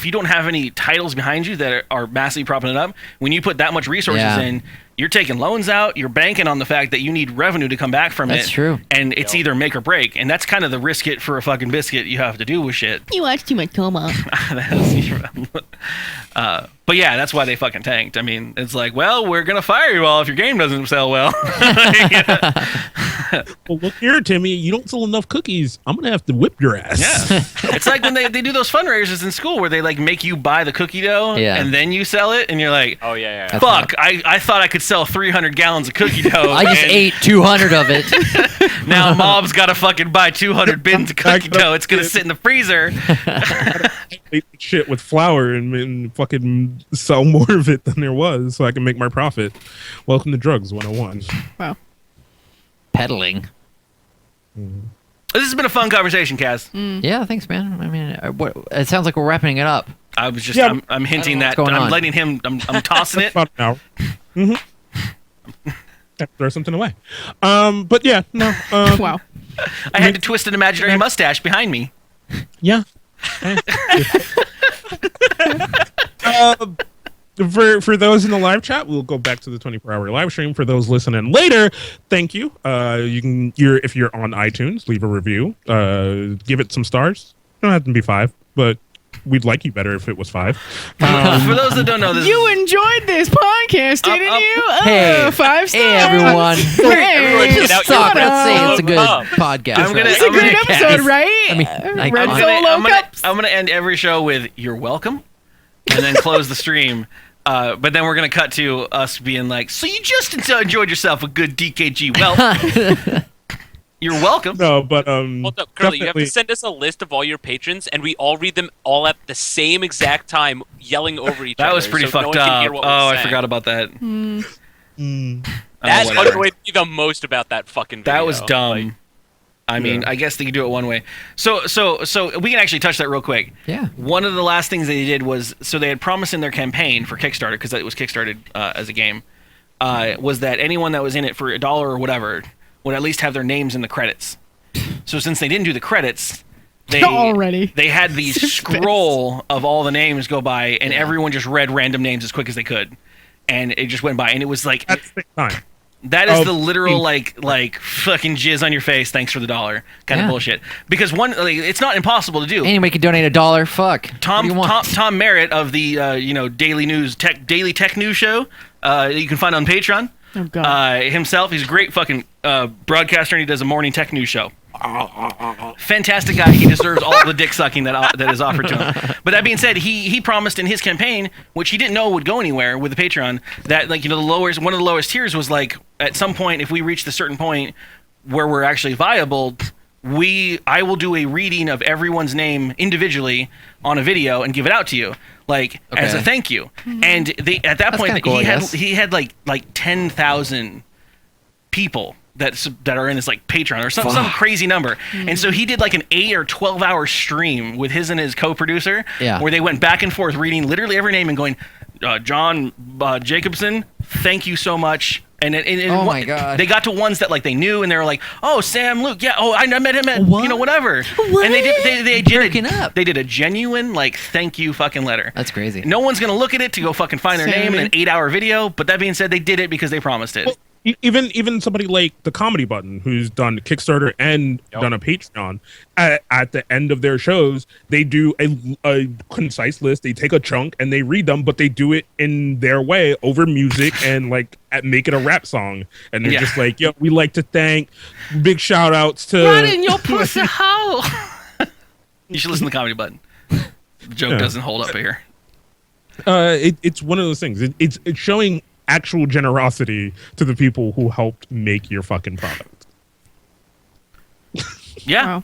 you don't have any titles behind you that are massively propping it up, when you put that much resources in, you're taking loans out, you're banking on the fact that you need revenue to come back from it. That's true. And it's either make or break. And that's kind of the risk it for a fucking biscuit you have to do with shit. You watch too much Coma. But yeah, that's why they fucking tanked. I mean, it's like, well, we're going to fire you all if your game doesn't sell well. Well, look here, Timmy. You don't sell enough cookies. I'm going to have to whip your ass. Yeah. It's like when they do those fundraisers in school where they like make you buy the cookie dough and then you sell it. And you're like, oh, yeah. Fuck, I thought I could sell 300 gallons of cookie dough. I just ate 200 of it. Now Mom's got to fucking buy 200 bins of cookie dough. It's going to sit in the freezer. Eat shit with flour and fucking sell more of it than there was so I can make my profit. Welcome to Drugs 101. Wow. Peddling. This has been a fun conversation, Kaz. Yeah, thanks, man. I mean, it sounds like we're wrapping it up. I was just, Yeah. I'm hinting that. going I'm on. letting him, I'm tossing it. About an hour. Throw something away. But yeah, no. Wow. I had to twist an imaginary mustache behind me. Yeah. For those in the live chat, we'll go back to the 24-hour live stream. For those listening later, thank you. If you're on iTunes, leave a review. Give it some stars. Don't have to be 5, but we'd like you better if it was 5. For those that don't know, this You enjoyed this podcast, didn't you? Hey. 5 stars. Hey, everyone. Hey, Get out Stop. your Let's say it's a good Pub. podcast. I'm gonna- It's a great episode, right? I mean, Red I'm Solo Cups. I'm gonna end every show with "You're welcome," and then close the stream. But then we're gonna cut to us being like, "So you just enjoyed yourself a good DKG? You're welcome." No, but Hold up, Curly, you have definitely- to send us a list of all your patrons, and we all read them all at the same exact time, yelling over each other. That was pretty so no fucked one can up. hear what we're I saying. forgot about that. That whatever. annoyed me the most about that fucking video. That was dumb. Like, I mean, I guess they could do it one way. So we can actually touch that real quick. Yeah. One of the last things they did was, so they had promised in their campaign for Kickstarter, because it was kickstarted as a game, was that anyone that was in it for $1 or whatever would at least have their names in the credits. So since they didn't do the credits, they had the scroll of all the names go by, and everyone just read random names as quick as they could, and it just went by, and it was like that is the literal like fucking jizz on your face, thanks for the $1 kind of bullshit. Because it's not impossible to do. Anybody can donate $1. Fuck. Tom Merritt of the Daily Tech News show that you can find on Patreon. Oh God. Himself, he's a great fucking broadcaster, and he does a morning tech news show. Fantastic guy. He deserves all the dick sucking that is offered to him. But that being said, he promised in his campaign, which he didn't know would go anywhere with the Patreon, that one of the lowest tiers was like, at some point, if we reach the certain point where we're actually viable, I will do a reading of everyone's name individually on a video and give it out to you, as a thank you. And at that point, cool, he had like 10,000 people that are in his like Patreon or some crazy number. And so he did like an 8 or 12 hour stream with his and his co-producer, where they went back and forth reading literally every name and going, John Jacobson, thank you so much. And oh my God. They got to ones that like they knew, and they were like, "Oh, Sam, Luke, yeah, oh, I met him at whatever." What? And they did a genuine like thank you fucking letter. That's crazy. No one's gonna look at it to go fucking find their name in an 8 hour video. But that being said, they did it because they promised it. Well, even somebody like the Comedy Button, who's done Kickstarter and done a Patreon, at the end of their shows, they do a concise list. They take a chunk and they read them, but they do it in their way over music and make it a rap song. And they're just like, yo, we like to thank, big shout outs to Run in your pussy hole. You should listen to the Comedy Button. The joke doesn't hold up here. It's one of those things. It's showing actual generosity to the people who helped make your fucking product. Yeah. Wow.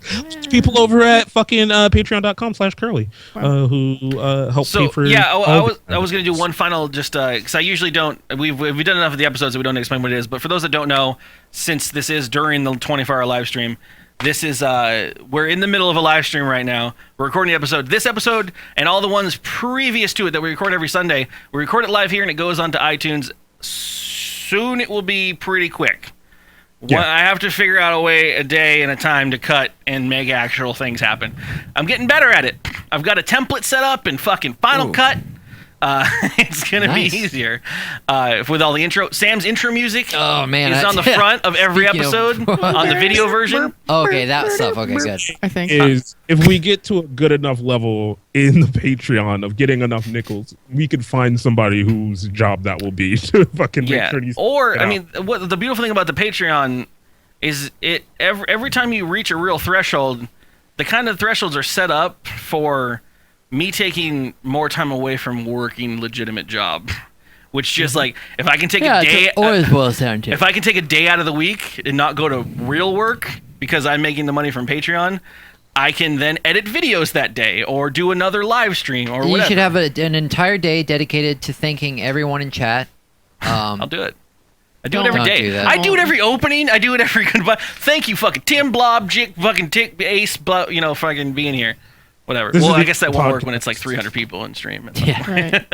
People over at fucking patreon.com/curly who help pay for I was going to do one final, just because I usually don't, we've done enough of the episodes that we don't explain what it is, but for those that don't know, since this is during the 24-hour live stream, this is we're in the middle of a live stream right now. We're recording the episode. This episode and all the ones previous to it that we record every Sunday, we record it live here and it goes onto iTunes. Soon it will be pretty quick. Yeah. I have to figure out a day and a time to cut and make actual things happen. I'm getting better at it. I've got a template set up in fucking Final Cut. It's gonna be easier with all the intro. Sam's intro music is on the front of every episode on the video version. Okay, that stuff. Okay, good. I think Is if we get to a good enough level in the Patreon of getting enough nickels, we could find somebody whose job that will be to fucking make sure these. Or I mean, what the beautiful thing about the Patreon is every time you reach a real threshold, the kind of thresholds are set up for me taking more time away from working legitimate job, which just like if I can take a day, if I can take a day out of the week and not go to real work because I'm making the money from Patreon, I can then edit videos that day or do another live stream or whatever. You should have an entire day dedicated to thanking everyone in chat. I'll do it. I do it every day. I do it every opening. I do it every goodbye. Thank you, fucking Tim Blob, Jick, fucking Tick, Ace, fucking being here. Whatever. Well, I guess that won't work when it's like 300 people in stream. Yeah. right.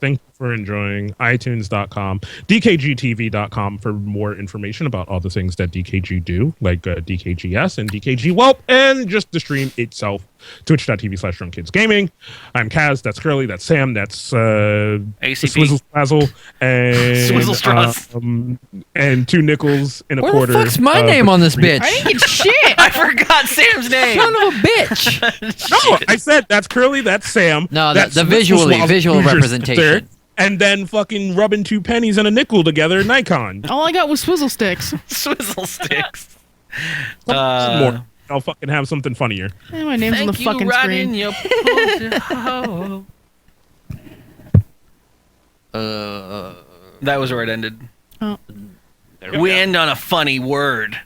Thank you for enjoying. iTunes.com, dkgtv.com for more information about all the things that DKG do, like DKGS and DKGWELP, and just the stream itself. Twitch.tv/DrunkKidsGaming. I'm Kaz. That's Curly. That's Sam. That's ACP. Swizzle Strazzle. And Swizzle Straws. And 2 nickels in a Where quarter. the fuck's my name on this bitch? I didn't get shit. I forgot Sam's name. Son of a bitch. No, I said that's Curly. That's Sam. No, that's the Swizzle visual Straws representation. there, and then fucking rubbing 2 pennies and a nickel together, Nikon. All I got was swizzle sticks. Swizzle sticks. More. I'll fucking have something funnier. And my name's on the fucking screen. Your that was where it ended. Oh. There We go. end on a funny word.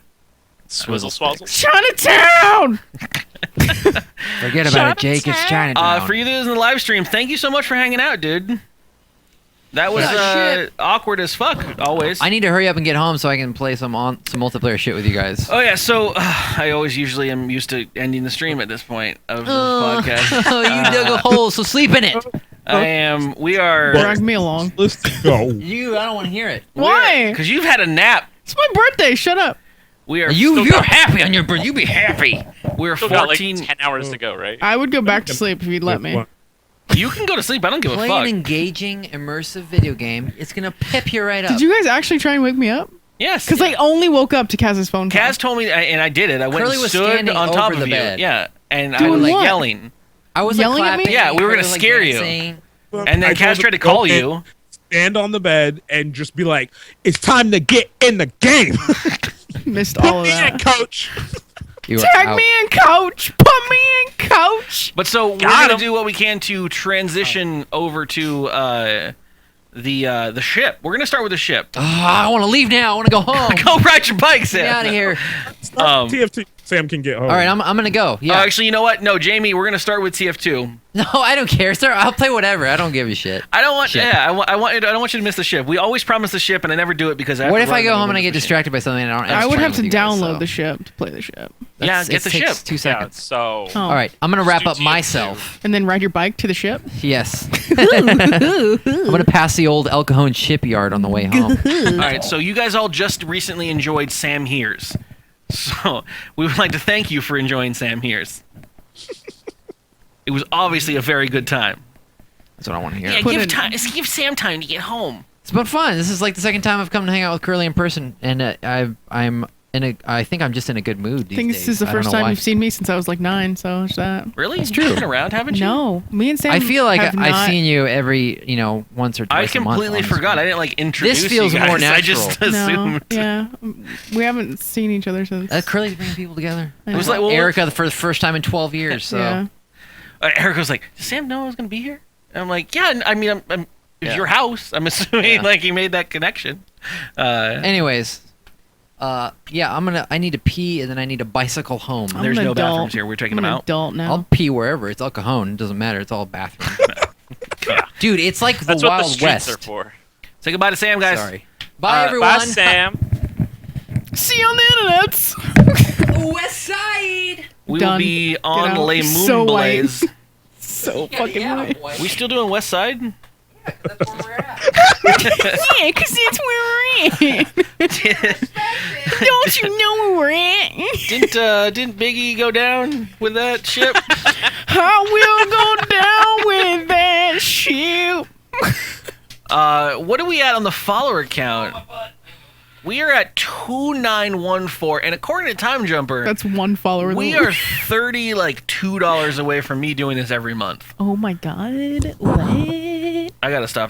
Swizzle swazzle. Chinatown! Forget about it, Jake. It's Chinatown. For you that is in the live stream, thank you so much for hanging out, dude. That was shit. awkward as fuck. Always. I need to hurry up and get home so I can play some multiplayer shit with you guys. Oh yeah, so I always usually am used to ending the stream at this point of the podcast. Oh, you dug a hole, so sleep in it. We are. Drag me along. Let's go. I don't want to hear it. Why? Because you've had a nap. It's my birthday. Shut up. We are. You're happy on your birthday. You be happy. We're Still got like 14. 10 hours to go, right? I would go back to sleep if you'd let me. You can go to sleep. I don't give a Play fuck. an engaging, immersive video game. It's gonna pep you right up. Did you guys actually try and wake me up? Yes. Because I only woke up to Kaz's phone call. Kaz told me, and I did it. I went Curly and was stood standing on top over of the you. bed. Yeah, and I Doing was like what? yelling. I was Yelling at me? clapping. Yeah, we were gonna Curly was, scare you. dancing. And then Kaz tried to call you. Stand on the bed and just be like, "It's time to get in the game." Missed all of Put me in, that. coach. You were Tag out. me in, coach. Put me in, coach. But so we're gonna do what we can to transition over to the ship. We're gonna start with the ship. I want to leave now. I want to go home. Go ride your bike, Sam. Get out of here. TFT Sam can get home. All right, I'm gonna go. Yeah. Actually, you know what? No, Jamie, we're gonna start with TF2. No, I don't care, sir. I'll play whatever. I don't give a shit. I don't want. Ship. Yeah, I don't want you to miss the ship. We always promise the ship, and I never do it because I. Have What to if I run go when home and I miss get the ship. distracted by something and I don't? I would have to stream with you guys, download so. the ship to play the ship. Yeah, get It the takes ship. 2 Yeah, seconds. so Oh. All right, I'm gonna wrap up TF2. myself. And then ride your bike to the ship? Yes. I'm gonna pass the old El Cajon shipyard on the way home. All right, so you guys all just recently enjoyed Sam Hears. So we would like to thank you for enjoying Sam Hears. It was obviously a very good time. That's what I want to hear. Yeah, Put in- give Sam time to get home. It's been fun. This is like the second time I've come to hang out with Curly in person, and I think I'm just in a good mood these I think days. this is the I don't first know time why. you've seen me since I was like 9, so it's that. Really? It's You've true. been around, haven't you? No, me and Sam. I feel like have I've not- seen you every, once or I twice a month. completely on forgot. screen. I didn't like introduce This feels you guys. more I just natural. No, assumed. yeah, we haven't seen each other since. Curly's bringing people together. I It was know. like, well, Erica for the first time in 12 years. So Yeah. Erica was like, "Does Sam know I was going to be here?" And I'm like, "Yeah, I mean, it's Yeah. your house. I'm assuming Yeah. like you made that connection." anyways, I need to pee and then I need to bicycle home. I'm There's an no adult. bathrooms here. We're taking I'm them an out. adult now. I'll pee wherever. It's El Cajon. It doesn't matter. It's all bathroom. Dude, it's like the that's what the Wild streets West. are for. Say goodbye to Sam, guys. Sorry. Bye, everyone. Bye, Sam. See you on the internet. West Side. We will Done. be Get on out. Les So white. Moonblaze. So fucking white. We still doing West Side? That's where we're at. Yeah, because that's where we're at. Don't you know where we're at? Didn't Biggie go down with that ship? I will go down with that ship. What are we at on the follower count? We are at 2914, and according to Time Jumper, That's one follower. we are $2 away from me doing this every month. Oh my god. What? I gotta stop